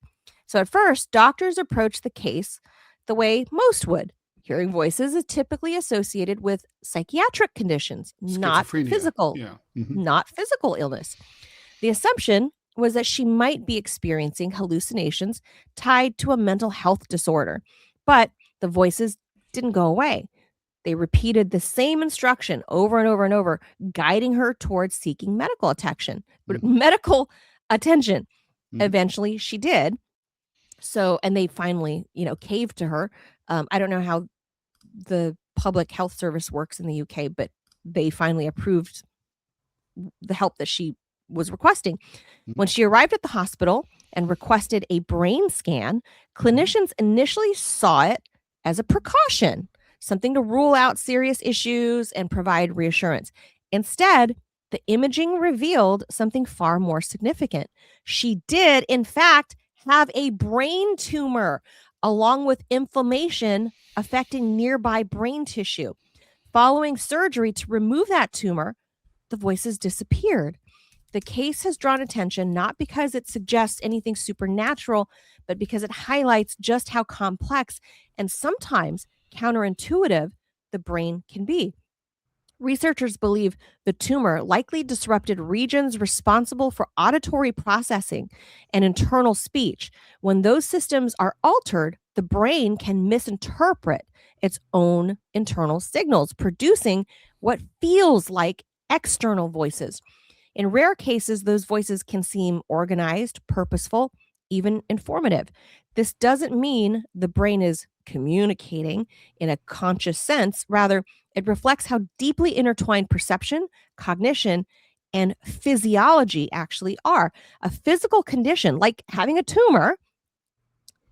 So at first, doctors approached the case the way most would. Hearing voices is typically associated with psychiatric conditions, not physical, not physical illness. The assumption was that she might be experiencing hallucinations tied to a mental health disorder, but the voices didn't go away. They repeated the same instruction over and over and over, guiding her towards seeking medical attention. Eventually, she did. So, and they finally, caved to her. I don't know how the public health service works in the UK, but they finally approved the help that she was requesting. When she arrived at the hospital and requested a brain scan, clinicians initially saw it as a precaution, something to rule out serious issues and provide reassurance. Instead, the imaging revealed something far more significant. She did, in fact, have a brain tumor along with inflammation affecting nearby brain tissue. Following surgery to remove that tumor, the voices disappeared. The case has drawn attention not because it suggests anything supernatural, but because it highlights just how complex and sometimes counterintuitive the brain can be. Researchers believe the tumor likely disrupted regions responsible for auditory processing and internal speech. When those systems are altered, the brain can misinterpret its own internal signals, producing what feels like external voices. In rare cases, those voices can seem organized, purposeful, even informative. This doesn't mean the brain is communicating in a conscious sense. Rather, it reflects how deeply intertwined perception, cognition, and physiology actually are. A physical condition, like having a tumor,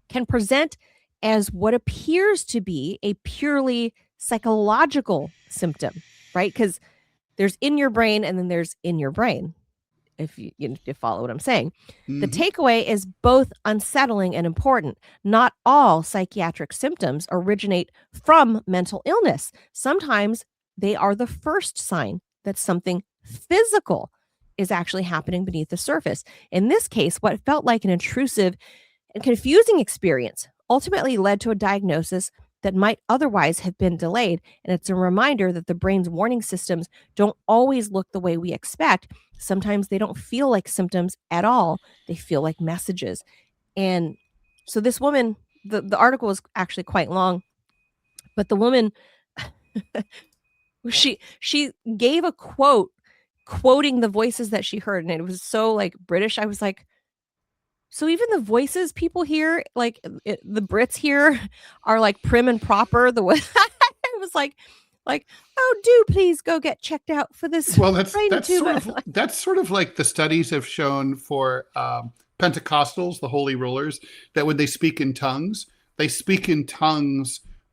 can present as what appears to be a purely psychological symptom, right? Because there's in your brain and then there's in your brain, if you follow what I'm saying. The takeaway is both unsettling and important. Not all psychiatric symptoms originate from mental illness. Sometimes they are the first sign that something physical is actually happening beneath the surface. In this case, what felt like an intrusive and confusing experience ultimately led to a diagnosis that might otherwise have been delayed. And it's a reminder that the brain's warning systems don't always look the way we expect. Sometimes they don't feel like symptoms at all. They feel like messages. And so this woman, the article is actually quite long, but the woman, she gave a quote quoting the voices that she heard. And it was so like British. I was like, so even the voices people hear, like the Brits here, are like prim and proper. The way I was like, oh, do please go get checked out for this. Well, that's sort of like the studies have shown for Pentecostals, the holy rollers, that when they speak in tongues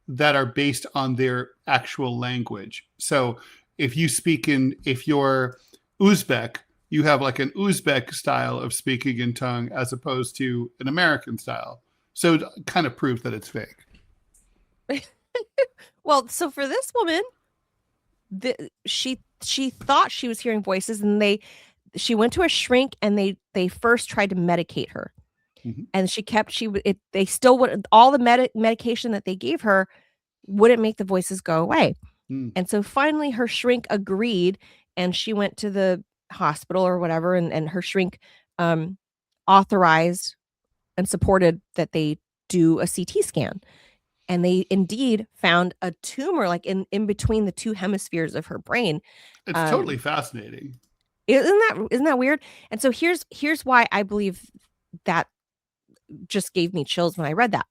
that are based on their actual language. So if you're Uzbek, you have like an Uzbek style of speaking in tongue as opposed to an American style. So it kind of proves that it's fake. Well, so for this woman, she thought she was hearing voices, and she went to a shrink, and they first tried to medicate her. And they still would, all the medication that they gave her wouldn't make the voices go away. And so finally her shrink agreed, and she went to the hospital or whatever, and her shrink authorized and supported that they do a CT scan. And they indeed found a tumor like in between the two hemispheres of her brain. It's totally fascinating. Isn't that weird? And so here's why I believe that just gave me chills when I read that.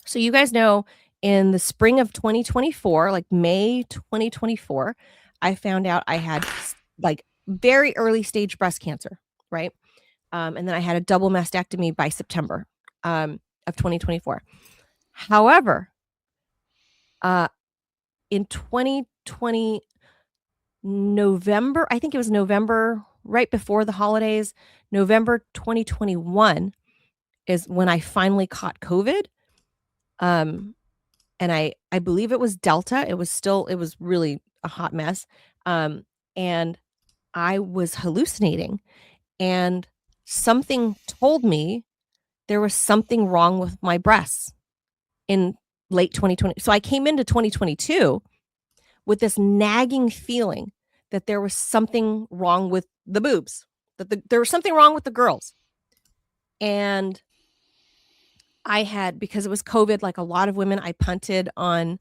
So you guys know, in the spring of 2024, like May 2024, I found out I had like very early stage breast cancer, right? And then I had a double mastectomy by September of 2024. However, in 2020 November, I think it was November, right before the holidays, November 2021 is when I finally caught COVID. And I believe it was Delta. It was really a hot mess. And I was hallucinating, and something told me there was something wrong with my breasts in late 2020. So I came into 2022 with this nagging feeling that there was something wrong with the boobs, that there was something wrong with the girls. And I had, because it was COVID, like a lot of women, I punted on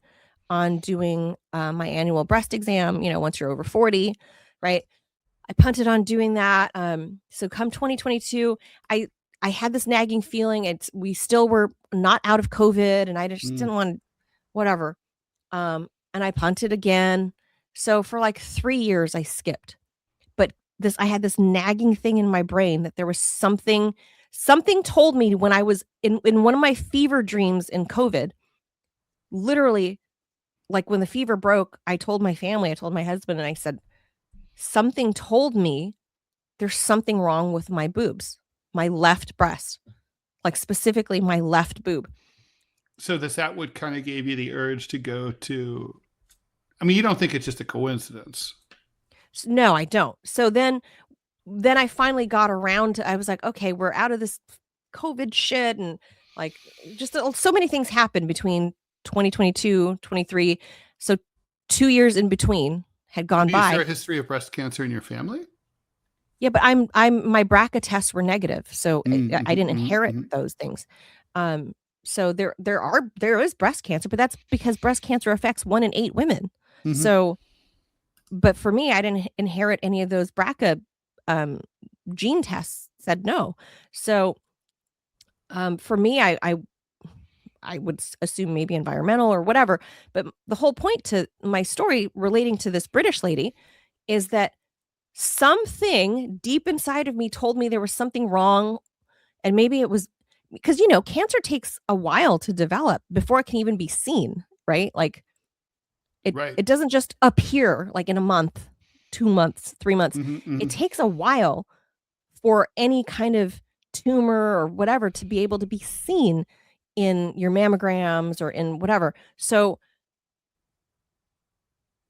doing my annual breast exam, once you're over 40, right? I punted on doing that. So come 2022, I had this nagging feeling. We still were not out of COVID, and I just didn't want whatever. And I punted again. So for like 3 years, I skipped. But I had this nagging thing in my brain that there was something told me when I was in one of my fever dreams in COVID, literally, like when the fever broke, I told my family, I told my husband, and I said, something told me there's something wrong with my boobs, my left breast, like specifically my left boob. So that would kind of gave you the urge to go to, I mean, you don't think it's just a coincidence? No, I don't. So then I finally got around to, I was like, okay, we're out of this COVID shit. And like, just so many things happened between 2022, 23. So 2 years in between had gone by. Is there a history of breast cancer in your family? Yeah, but my BRCA tests were negative. So I didn't inherit those things. So there is breast cancer, but that's because breast cancer affects 1 in 8 women. So, but for me, I didn't inherit any of those BRCA gene tests said no. So for me, I would assume maybe environmental or whatever. But the whole point to my story relating to this British lady is that something deep inside of me told me there was something wrong. And maybe it was because, cancer takes a while to develop before it can even be seen, right? Like it doesn't just appear like in a month, 2 months, 3 months. It takes a while for any kind of tumor or whatever to be able to be seen in your mammograms or in whatever. So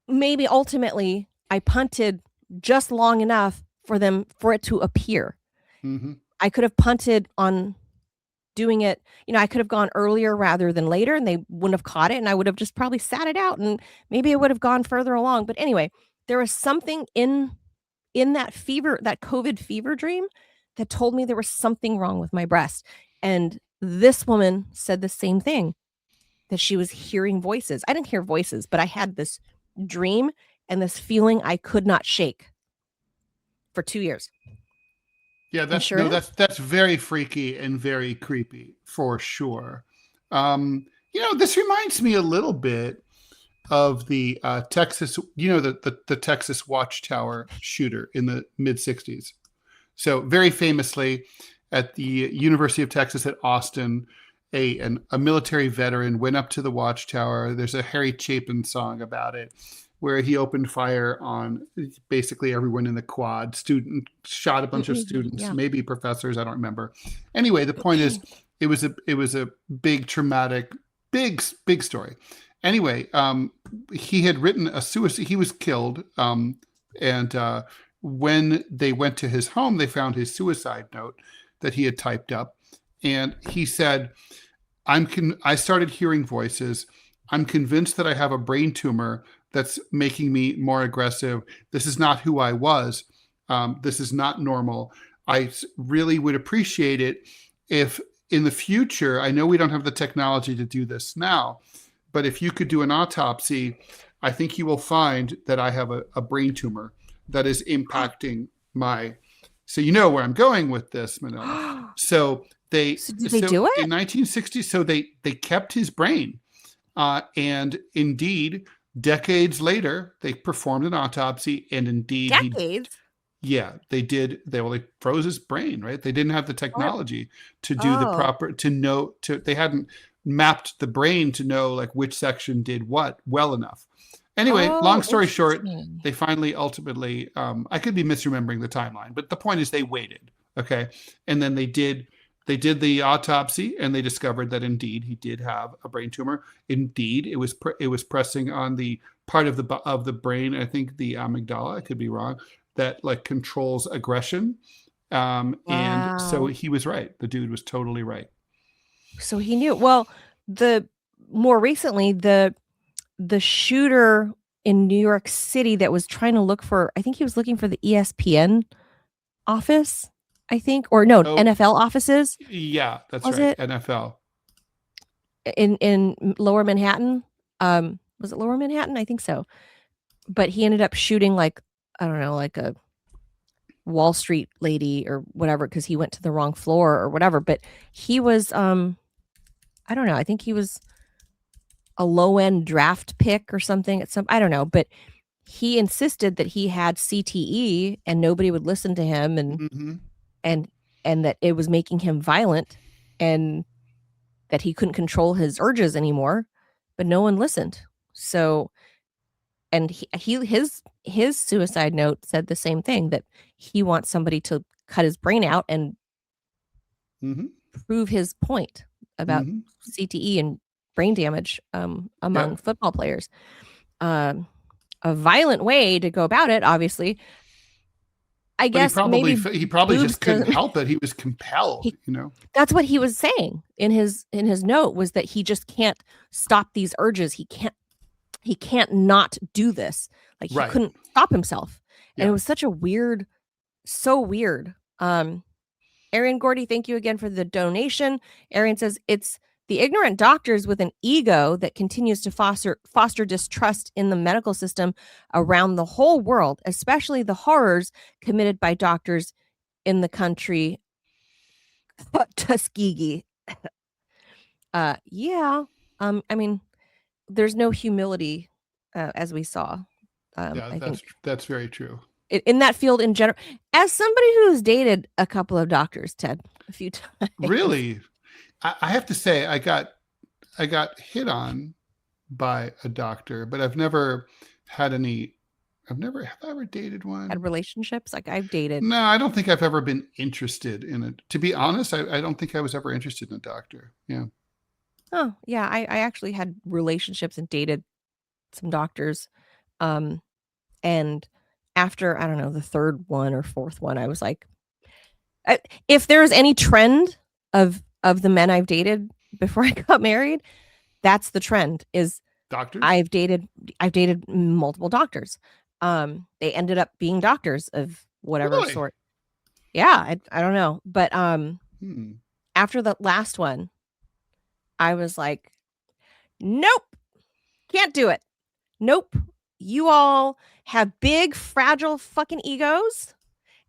maybe ultimately I punted just long enough for it to appear. I could have punted on doing it, I could have gone earlier rather than later, and they wouldn't have caught it, and I would have just probably sat it out, and maybe it would have gone further along. But anyway, there was something in that COVID fever dream that told me there was something wrong with my breast. And this woman said the same thing, that she was hearing voices. I didn't hear voices, but I had this dream and this feeling I could not shake for 2 years. Yeah, that's very freaky and very creepy for sure. This reminds me a little bit of the Texas, the Texas Watchtower shooter in the mid 60s. So very famously at the University of Texas at Austin, a military veteran went up to the Watchtower. There's a Harry Chapin song about it, where he opened fire on basically everyone in the quad. Shot a bunch of students, maybe professors, I don't remember. Anyway, the point is, it was a big traumatic, big story. Anyway, he had written a suicide. He was killed, and when they went to his home, they found his suicide note that he had typed up, and he said, I started hearing voices. I'm convinced that I have a brain tumor that's making me more aggressive. This is not who I was. This is not normal. I really would appreciate it if in the future, I know we don't have the technology to do this now, but if you could do an autopsy, I think you will find that I have a brain tumor that is impacting so you know where I'm going with this, Manila. So did they do it? In 1960, so they kept his brain. And indeed, decades later, they performed an autopsy, and indeed, they did. They froze his brain, right? They didn't have the technology to do the proper, they hadn't mapped the brain to know like which section did what well enough. Anyway, long story short, they finally ultimately, I could be misremembering the timeline, but the point is they waited. Okay. And then they did the autopsy, and they discovered that indeed he did have a brain tumor. Indeed, it was pressing on the part of the brain, I think the amygdala, I could be wrong, that like controls aggression. And so he was right. The dude was totally right. So he knew. Well, more recently, the shooter in New York City that was trying to look for, I think he was looking for the ESPN office, I think, or no, NFL offices. Yeah, that's right. NFL in Lower Manhattan. Was it Lower Manhattan? I think so. But he ended up shooting like, I don't know, like a Wall Street lady or whatever, because he went to the wrong floor or whatever. But he was, I don't know. I think he was a low end draft pick or something. I don't know, but he insisted that he had CTE and nobody would listen to him, and that it was making him violent, and that he couldn't control his urges anymore, but no one listened. So, and his suicide note said the same thing, that he wants somebody to cut his brain out and prove his point about CTE and brain damage among football players. A violent way to go about it, obviously. I guess he probably just couldn't help it. He was compelled, That's what he was saying in his note, was that he just can't stop these urges. He can't not do this. Like, he couldn't stop himself. And it was so weird. Arian Gordy, thank you again for the donation. Arian says, it's the ignorant doctors with an ego that continues to foster distrust in the medical system around the whole world, especially the horrors committed by doctors in the country. Tuskegee. I mean, there's no humility, as we saw. I think that's very true. In that field in general, as somebody who's dated a couple of doctors, Ted, a few times. Really? I have to say, I got hit on by a doctor, but I've never had any. Have I ever dated one? Had relationships? Like, I've dated. No, I don't think I've ever been interested in it. To be honest, I don't think I was ever interested in a doctor. Yeah. Oh, yeah. I actually had relationships and dated some doctors. And after, I don't know, the third one or fourth one, I was like, if there's any trend of the men I've dated before I got married, that's the trend, is doctors. I've dated multiple doctors. They ended up being doctors of whatever sort. Yeah, I don't know. But after the last one, I was like, nope, can't do it. Nope. You all have big, fragile fucking egos,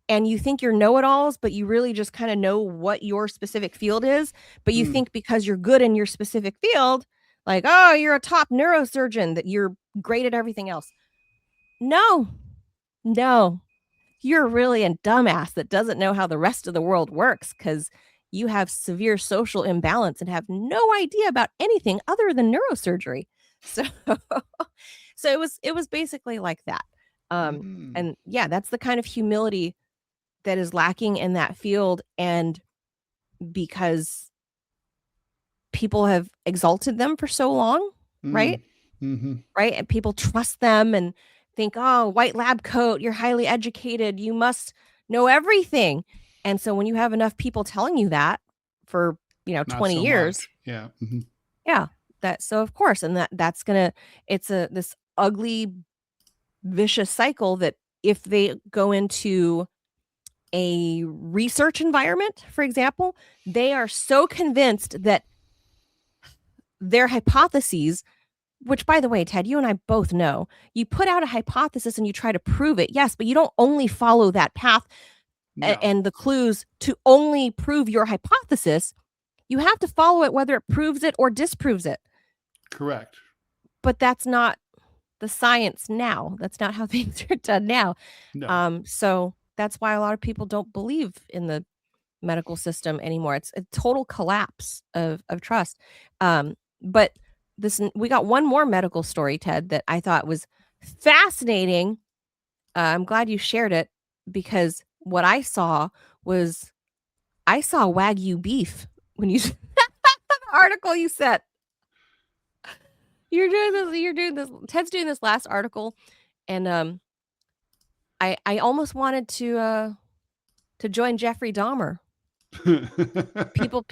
and you think you're know-it-alls, but you really just kind of know what your specific field is. But you think because you're good in your specific field, like, oh, you're a top neurosurgeon, that you're great at everything else. No, you're really a dumbass that doesn't know how the rest of the world works, because you have severe social imbalance and have no idea about anything other than neurosurgery. So, it was basically like that. And yeah, that's the kind of humility that is lacking in that field. And because people have exalted them for so long, right? Right. And people trust them and think, oh, white lab coat, you're highly educated, you must know everything. And so when you have enough people telling you that for, 20 years. Yeah. Yeah. So of course, and that's it's this ugly, vicious cycle that if they go into a research environment, for example, they are so convinced that their hypotheses, which, by the way, Ted, you and I both know, you put out a hypothesis and you try to prove it. Yes, but you don't only follow that path and the clues to only prove your hypothesis. You have to follow it whether it proves it or disproves it. Correct. But that's not the science now. That's not how things are done now. No. So that's why a lot of people don't believe in the medical system anymore. It's a total collapse of trust. But we got one more medical story, Ted, that I thought was fascinating. I'm glad you shared it, because what I saw Wagyu beef when you the article you sent. You're doing this. Ted's doing this last article, and I almost wanted to join Jeffrey Dahmer. People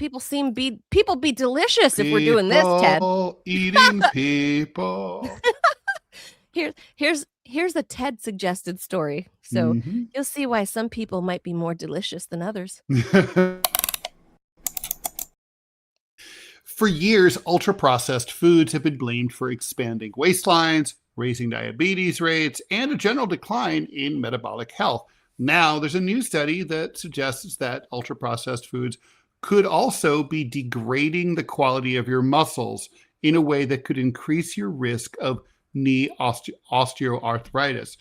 be delicious if we're doing this, Ted. Eating people. Here's a Ted suggested story. So you'll see why some people might be more delicious than others. For years, ultra-processed foods have been blamed for expanding waistlines, raising diabetes rates, and a general decline in metabolic health. Now, there's a new study that suggests that ultra-processed foods could also be degrading the quality of your muscles in a way that could increase your risk of knee osteoarthritis.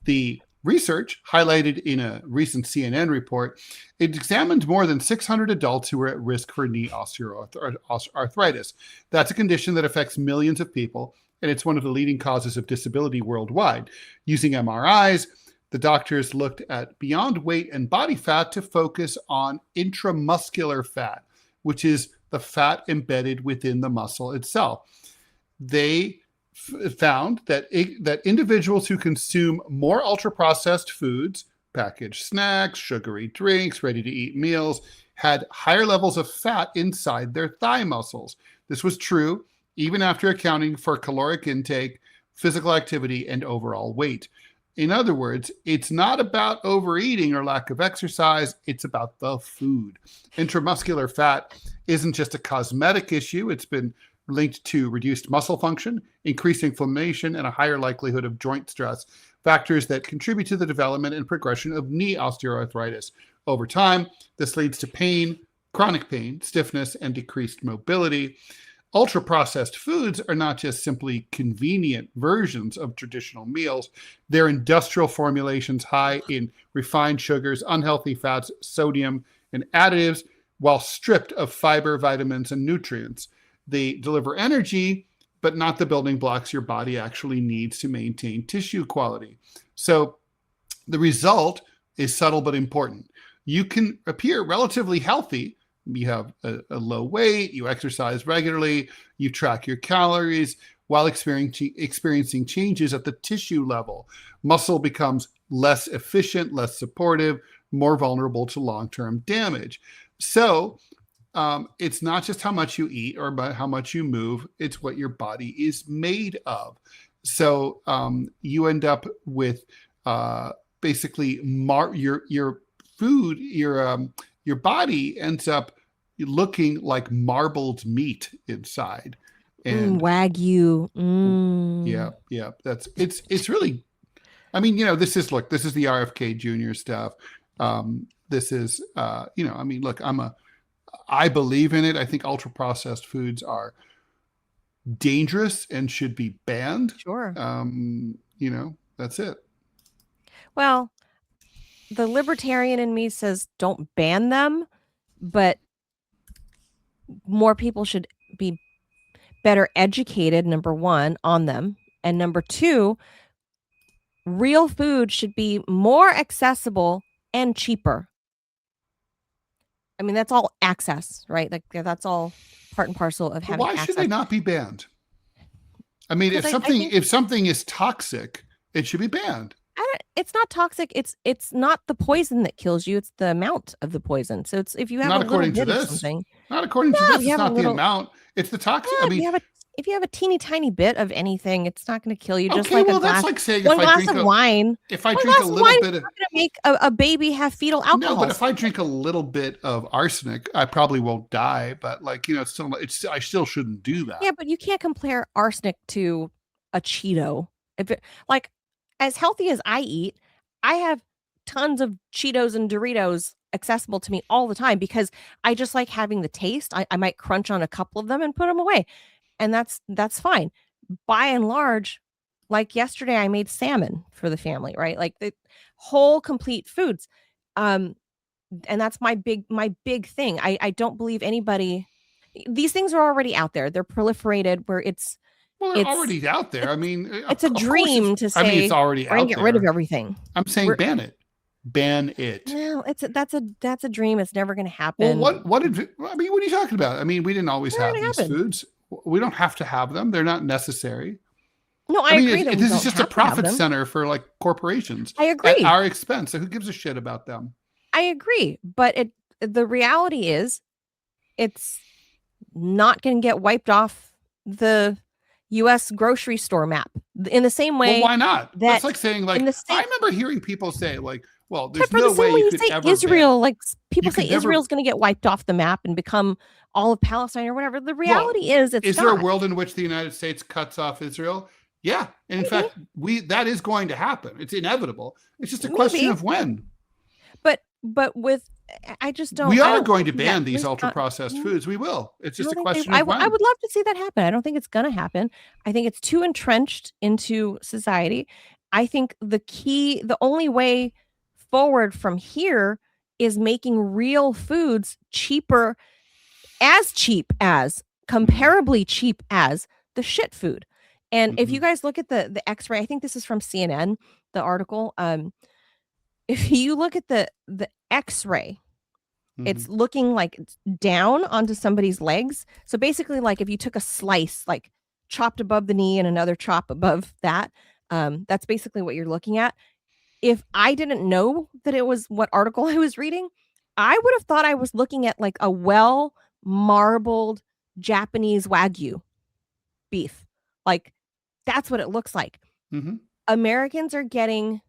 The research, highlighted in a recent CNN report, it examined more than 600 adults who were at risk for knee osteoarthritis. That's a condition that affects millions of people, and it's one of the leading causes of disability worldwide. Using MRIs, the doctors looked at beyond weight and body fat to focus on intramuscular fat, which is the fat embedded within the muscle itself. They found that individuals who consume more ultra-processed foods, packaged snacks, sugary drinks, ready-to-eat meals, had higher levels of fat inside their thigh muscles. This was true even after accounting for caloric intake, physical activity, and overall weight. In other words, it's not about overeating or lack of exercise, it's about the food. Intramuscular fat isn't just a cosmetic issue, it's been linked to reduced muscle function, increased inflammation, and a higher likelihood of joint stress, factors that contribute to the development and progression of knee osteoarthritis. Over time, this leads to pain, chronic pain, stiffness, and decreased mobility. Ultra-processed foods are not just simply convenient versions of traditional meals. They're industrial formulations high in refined sugars, unhealthy fats, sodium, and additives, while stripped of fiber, vitamins, and nutrients. They deliver energy, but not the building blocks your body actually needs to maintain tissue quality. So the result is subtle but important. You can appear relatively healthy. You have a low weight, you exercise regularly, you track your calories while experiencing changes at the tissue level. Muscle becomes less efficient, less supportive, more vulnerable to long-term damage. So it's not just how much you eat or about how much you move, it's what your body is made of. So you end up with basically your food, your body ends up looking like marbled meat inside. And Wagyu. Yeah. It's really, I mean, this is the RFK Jr. stuff. This is, look, I believe in it. I think ultra processed foods are dangerous and should be banned. Sure. That's it. Well, the libertarian in me says don't ban them, but more people should be better educated, number one, on them. And number two, real food should be more accessible and cheaper. I mean, that's all access, right? Like that's all part and parcel of having access. Why should they not be banned? I mean, if something is toxic, it should be banned. It's not toxic. It's not the poison that kills you. It's the amount of the poison. So it's if you have not a little according bit to of this. something. Not according to this. It's not the amount. It's the toxic. Yeah, I mean, if you have a teeny tiny bit of anything, it's not going to kill you. Just okay, like that's like saying one glass of wine. If I drink a little bit of, not going to make a baby have fetal alcohol. No, but if I drink a little bit of arsenic, I probably won't die. But I still shouldn't do that. Yeah, but you can't compare arsenic to a Cheeto. As healthy as I eat, I have tons of Cheetos and Doritos accessible to me all the time because I just like having the taste. I might crunch on a couple of them and put them away. And that's fine. By and large, like yesterday, I made salmon for the family, right? Like the whole complete foods. And that's my big thing. I don't believe anybody, these things are already out there. They're proliferated where they're already out there. I mean, it's a dream to say, it's already out there. Get rid of everything. I'm saying ban it. Ban it. No, that's a dream. It's never going to happen. Well, what are you talking about? I mean, we didn't always have these foods. We don't have to have them. They're not necessary. No, I agree. This is just a profit center for corporations. I agree. At our expense. So who gives a shit about them? I agree. But the reality is it's not going to get wiped off the U.S. grocery store map in the same way. Well, why not? That's like saying, I remember hearing people say, there's no way you could ever Israel, people say Israel's going to get wiped off the map and become all of Palestine or whatever. The reality is it's not. Is there a world in which the United States cuts off Israel? Yeah. And in fact, that is going to happen. It's inevitable. It's just a question of when. But But with I just don't. We I are don't going to see that, ban at these least ultra not. processed foods. We will. It's I just don't a think they. question of I when. would love to see that happen. I don't think it's going to happen. I think it's too entrenched into society. I think the only way forward from here is making real foods cheaper, as cheap as, comparably cheap as the shit food. And if you guys look at the X-ray, I think this is from CNN, the article. If you look at the X-ray, it's looking like it's down onto somebody's legs. So basically, like if you took a slice, like chopped above the knee and another chop above that, that's basically what you're looking at. If I didn't know that it was what article I was reading, I would have thought I was looking at like a well marbled Japanese Wagyu beef. Like that's what it looks like. Americans are getting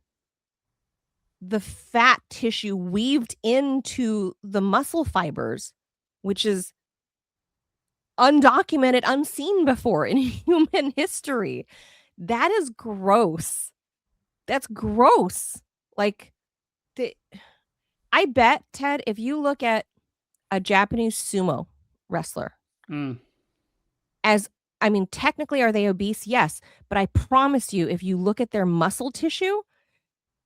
the fat tissue weaved into the muscle fibers, which is undocumented, unseen before in human history. That is gross. That's gross. Like, I bet, Ted, if you look at a Japanese sumo wrestler, technically, are they obese? Yes. But I promise you, if you look at their muscle tissue,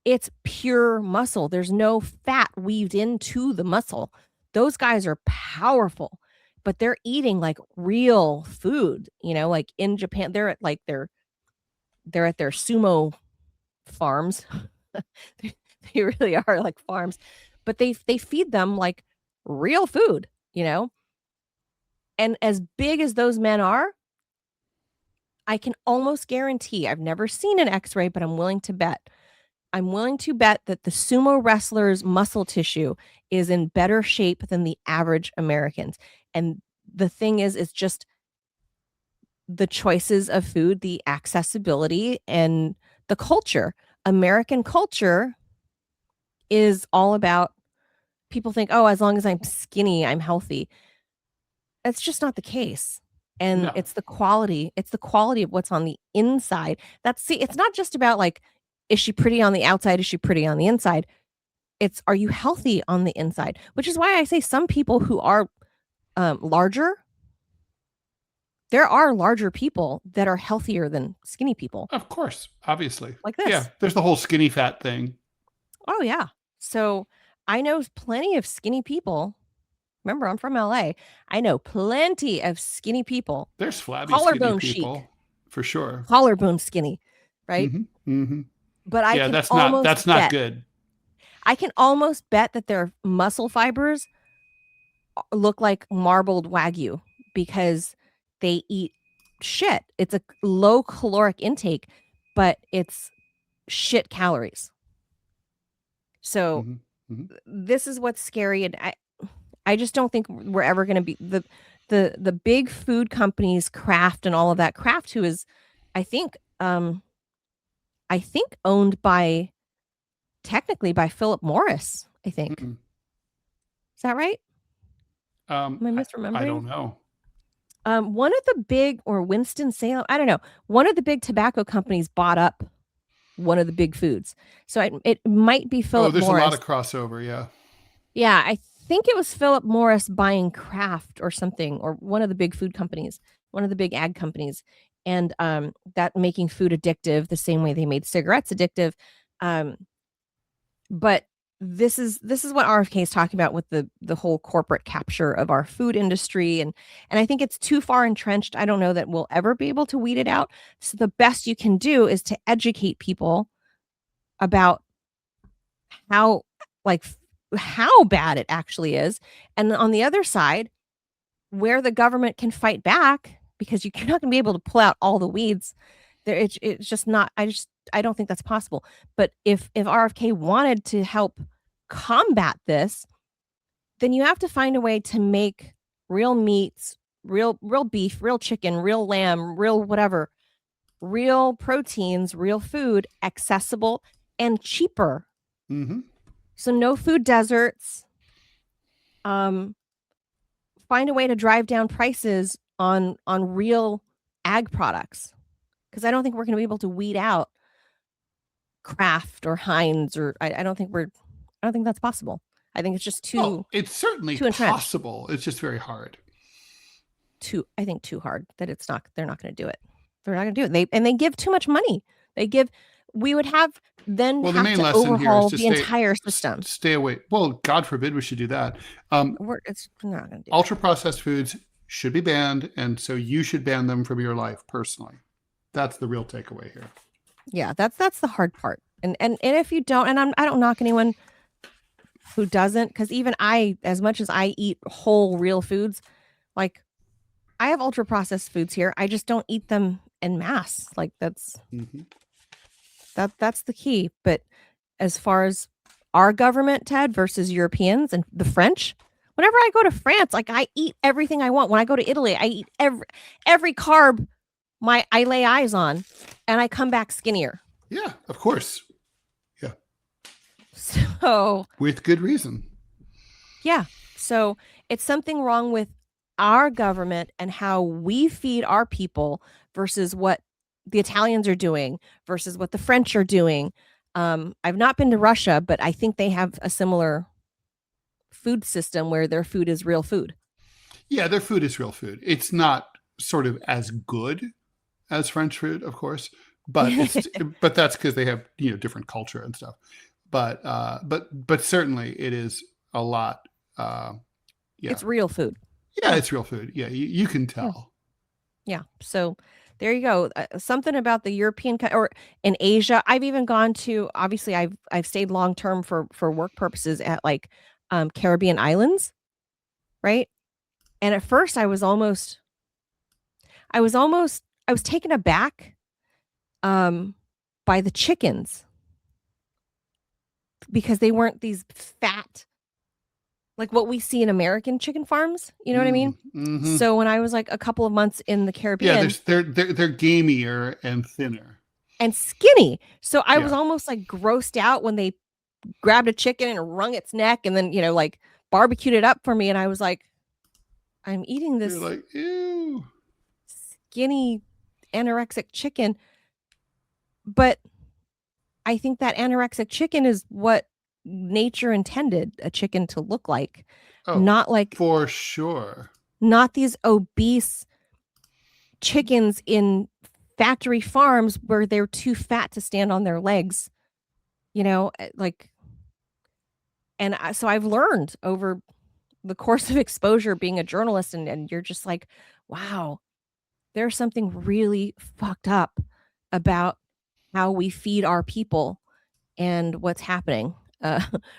it's pure muscle. There's no fat weaved into the muscle. Those guys are powerful, but they're eating like real food, like in Japan, they're at their sumo farms. They really are like farms, but they feed them like real food, and as big as those men are, I can almost guarantee, I've never seen an X-ray, but I'm willing to bet that the sumo wrestler's muscle tissue is in better shape than the average Americans. And the thing is, it's just the choices of food, the accessibility, and the culture. American culture is all about, people think, oh, as long as I'm skinny, I'm healthy. That's just not the case. And it's the quality of what's on the inside. It's not just about like, is she pretty on the outside? Is she pretty on the inside? It's, are you healthy on the inside? Which is why I say some people who are larger, there are larger people that are healthier than skinny people. Of course, obviously. Like this. Yeah, there's the whole skinny fat thing. Oh, yeah. So I know plenty of skinny people. Remember, I'm from LA. I know plenty of skinny people. There's flabby collarbone skinny people, chic, for sure. Collarbone skinny, right? But I can that's not good. I can almost bet that their muscle fibers look like marbled Wagyu because they eat shit. It's a low caloric intake, but it's shit calories. So this is what's scary, and I just don't think we're ever going to be the big food companies, Kraft and all of that. Kraft, who is, I think owned technically by Philip Morris, I think. Is that right? Am I misremembering? I don't know. One of the big, or Winston-Salem, I don't know. One of the big tobacco companies bought up one of the big foods. So it might be Philip Morris. Oh, there's a lot of crossover, yeah. Yeah, I think it was Philip Morris buying Kraft or something, or one of the big food companies, one of the big ag companies, and that making food addictive the same way they made cigarettes addictive. But this is what RFK is talking about with the whole corporate capture of our food industry, and I think it's too far entrenched. I don't know that we'll ever be able to weed it out. So the best you can do is to educate people about how bad it actually is, and on the other side, where the government can fight back, because you're not going to be able to pull out all the weeds. It's just not. I don't think that's possible. But if RFK wanted to help combat this, then you have to find a way to make real meats, real beef, real chicken, real lamb, real whatever, real proteins, real food accessible and cheaper. So no food deserts. Find a way to drive down prices on real ag products, because I don't think we're going to be able to weed out Kraft or Heinz, or I don't think that's possible. I think it's just too it's certainly too entrenched. possible. It's just very hard. I think too hard that they're not going to do it. They're not going to do it. They give too much money. We would have the main to lesson here overhaul is to the entire system. Stay away. Well, God forbid we should do that. It's not going to do ultra processed foods should be banned, and so you should ban them from your life personally. That's the real takeaway here. Yeah, that's the hard part. And if you don't, and I don't knock anyone who doesn't, because even I, as much as I eat whole real foods, like I have ultra processed foods here. I just don't eat them en masse. Like that's the key. But as far as our government, Ted, versus Europeans and the French, whenever I go to France, like I eat everything I want. When I go to Italy, I eat every carb I lay eyes on, and I come back skinnier. Yeah, of course. Yeah. So with good reason. Yeah. So it's something wrong with our government and how we feed our people versus what the Italians are doing versus what the French are doing. I've not been to Russia, but I think they have a similar food system where their food is real food. Yeah, their food is real food. It's not sort of as good as French food, of course, but but that's because they have different culture and stuff. But certainly it is a lot. Yeah, it's real food. Yeah, it's real food. Yeah, you can tell. Yeah. So there you go. Something about the European or in Asia. I've even gone to. Obviously, I've stayed long term for work purposes at like Caribbean islands, right? And at first, I was taken aback by the chickens because they weren't these fat, like what we see in American chicken farms. You know what I mean? Mm-hmm. So when I was like a couple of months in the Caribbean, they're gamier and thinner and skinny. So I was almost like grossed out when they grabbed a chicken and wrung its neck and then like barbecued it up for me, and I was like, I'm eating this. You're like, ew. Skinny anorexic chicken. But I think that anorexic chicken is what nature intended a chicken to look like. Not like, for sure, not these obese chickens in factory farms where they're too fat to stand on their legs, like, and so I've learned over the course of exposure being a journalist, and you're just like, wow, there's something really fucked up about how we feed our people and what's happening.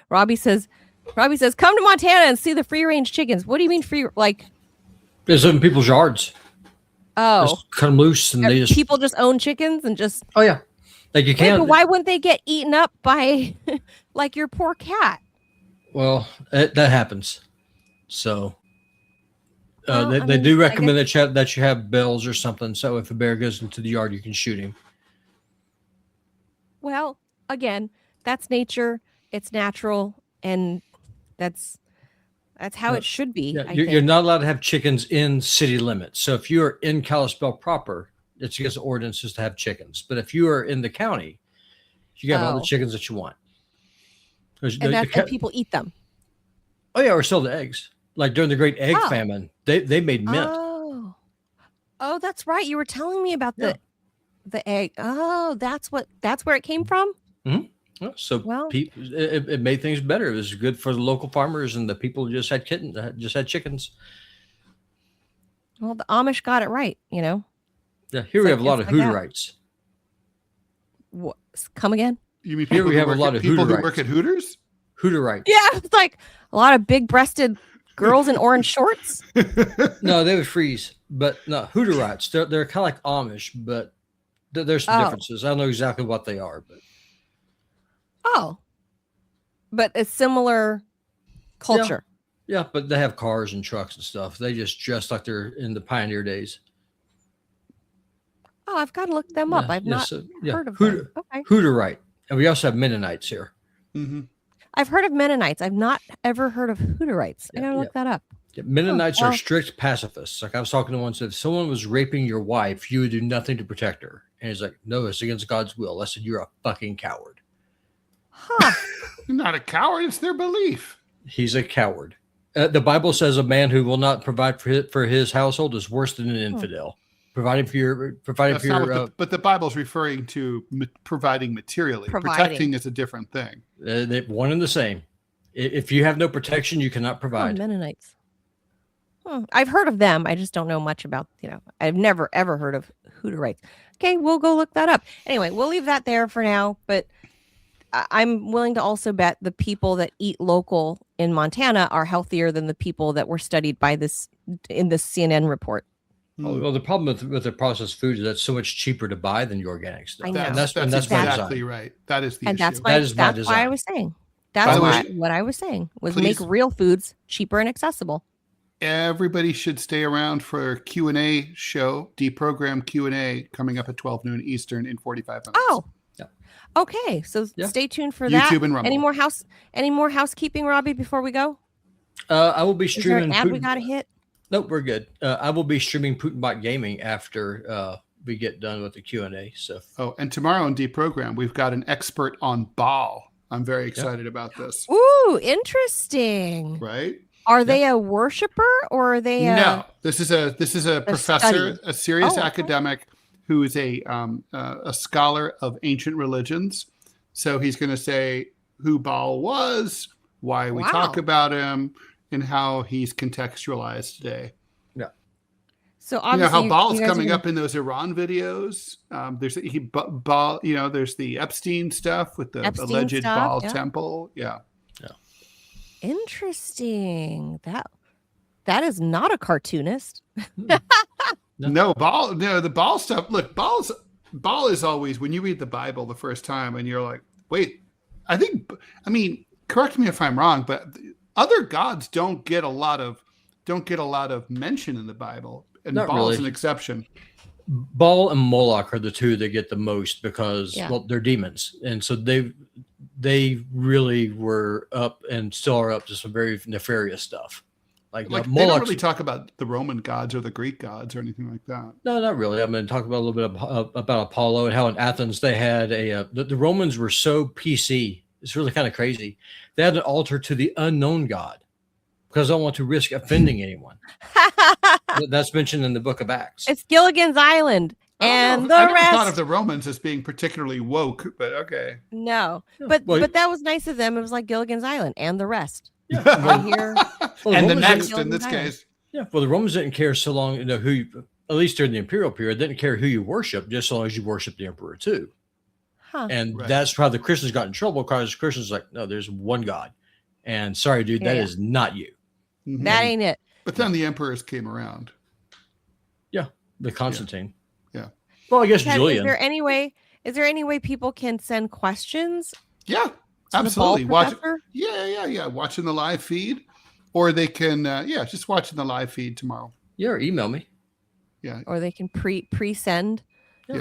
Robbie says, come to Montana and see the free range chickens. What do you mean free? Like, there's in people's yards. Oh, just cut them loose and people just own chickens and just. Oh yeah, like you can't. But why wouldn't they get eaten up by like your poor cat? Well, that happens. So they do recommend that you have bells or something. So if a bear goes into the yard, you can shoot him. Well, again, that's nature. It's natural, and that's how it should be. Yeah, you're not allowed to have chickens in city limits. So if you are in Kalispell proper, it's against the ordinances to have chickens. But if you are in the county, you got all the chickens that you want. And people eat them. Oh yeah, or sell the eggs. Like during the Great Egg Famine, they made mint. Oh, that's right. You were telling me about the egg. Oh, that's where it came from. Mm-hmm. So it made things better. It was good for the local farmers, and the people just had chickens. Well, the Amish got it right, Yeah, here we have a lot of Hooterites. What? Come again? You mean here we have a lot of people who work at Hooters? Hooterites. Yeah, it's like a lot of big-breasted girls in orange shorts. No, they would freeze, but no, Hooterites. They're kind of like Amish, but there's some differences. I don't know exactly what they are, but. Oh, but it's similar culture. Yeah, but they have cars and trucks and stuff. They just dress like they're in the pioneer days. Oh, I've got to look them up. I've not heard of them. Okay. Hooterite. And we also have Mennonites here. Mm-hmm. I've heard of Mennonites. I've not ever heard of Hooterites. I got to look that up. Yeah, Mennonites are strict pacifists. Like I was talking to one, said if someone was raping your wife, you would do nothing to protect her. And he's like, no, it's against God's will. I said, you're a fucking coward. Huh. You're not a coward. It's their belief. He's a coward. The Bible says a man who will not provide for his household is worse than an infidel. Providing for your but the Bible's referring to providing materially. Protecting is a different thing. They're one and the same. If you have no protection, you cannot provide. Mennonites. I've heard of them. I just don't know much about, I've never ever heard of Hutterites. Okay, we'll go look that up. Anyway, we'll leave that there for now, but I'm willing to also bet the people that eat local in Montana are healthier than the people that were studied by this in this CNN report. Well, the problem with the processed food is that's so much cheaper to buy than the organic stuff. I know. That's exactly right. That is the issue. That's why I was saying. That's what I was saying was make real foods cheaper and accessible. Everybody should stay around for Q&A show, deprogram Q&A coming up at 12 noon Eastern in 45 minutes. Oh, okay. So stay tuned for that. YouTube and Rumble. Any more housekeeping, Robbie, before we go? I will be streaming. Is there an ad we got to hit? Nope, we're good. I will be streaming Putinbot Gaming after we get done with the Q&A. So. Oh, and tomorrow on Deprogram, we've got an expert on Baal. I'm very excited about this. Ooh, interesting. Right? Are they a worshiper or are they No, this is a professor, study. a serious academic who is a scholar of ancient religions. So he's going to say who Baal was, why we talk about him, and how he's contextualized today. Yeah. So obviously, how Baal's coming up in those Iran videos. There's Baal. There's the Epstein stuff with the alleged Baal temple. Yeah. Interesting. That is not a cartoonist. No, Baal. No, the Baal stuff. Look, Baal is always, when you read the Bible the first time and you're like, wait, I mean, correct me if I'm wrong, but other gods don't get a lot of mention in the Bible, and Baal is an exception. Baal and Moloch are the two that get the most because they're demons, and so they really were up and still are up to some very nefarious stuff. Like they don't really talk about the Roman gods or the Greek gods or anything like that. No, not really. I'm going to talk about a little bit about Apollo and how in Athens they had the Romans were so PC. It's really kind of crazy. They had an altar to the unknown god because I don't want to risk offending anyone. That's mentioned in the book of Acts. It's Gilligan's Island. And the I never rest. thought of the Romans as being particularly woke, but okay. No, but that was nice of them. It was like Gilligan's Island and the rest. Yeah. Right here. And the next in this case. Yeah. Well, the Romans didn't care so long, at least during the imperial period, didn't care who you worship, just so long as you worship the emperor too. Huh. And that's how the Christians got in trouble because Christians like, no, there's one God. And sorry, dude, that is not you. Mm-hmm. That ain't it. But then the emperors came around. Yeah. The Constantine. Yeah. Well, I guess Julian. Is there any way people can send questions? Yeah, absolutely. Watching the live feed, or they can just watching the live feed tomorrow. Yeah, or email me. Yeah. Or they can pre-send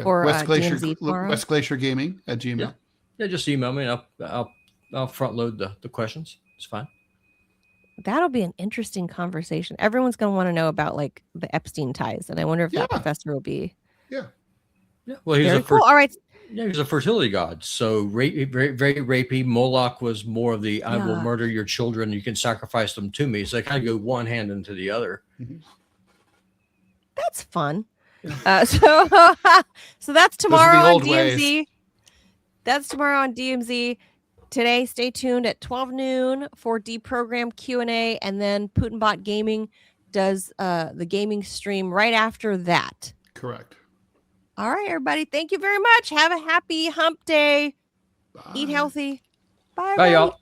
or West Glacier Gaming at Gmail. Yeah, just email me and I'll front load the questions. It's fine. That'll be an interesting conversation. Everyone's going to want to know about like the Epstein ties, and I wonder if that professor will be. Yeah. Yeah. Well, he's cool. All right. Yeah, he's a fertility god. So very, very rapey. Moloch was more of the I will murder your children. You can sacrifice them to me. So they kind of go one hand into the other. Mm-hmm. That's fun. So that's tomorrow on DMZ. That's tomorrow on DMZ. Today, stay tuned at 12 noon for Deprogram Q&A, and then Putinbot Gaming does the gaming stream right after that. Correct. All right, everybody. Thank you very much. Have a happy hump day. Bye. Eat healthy. Bye, Bye, y'all.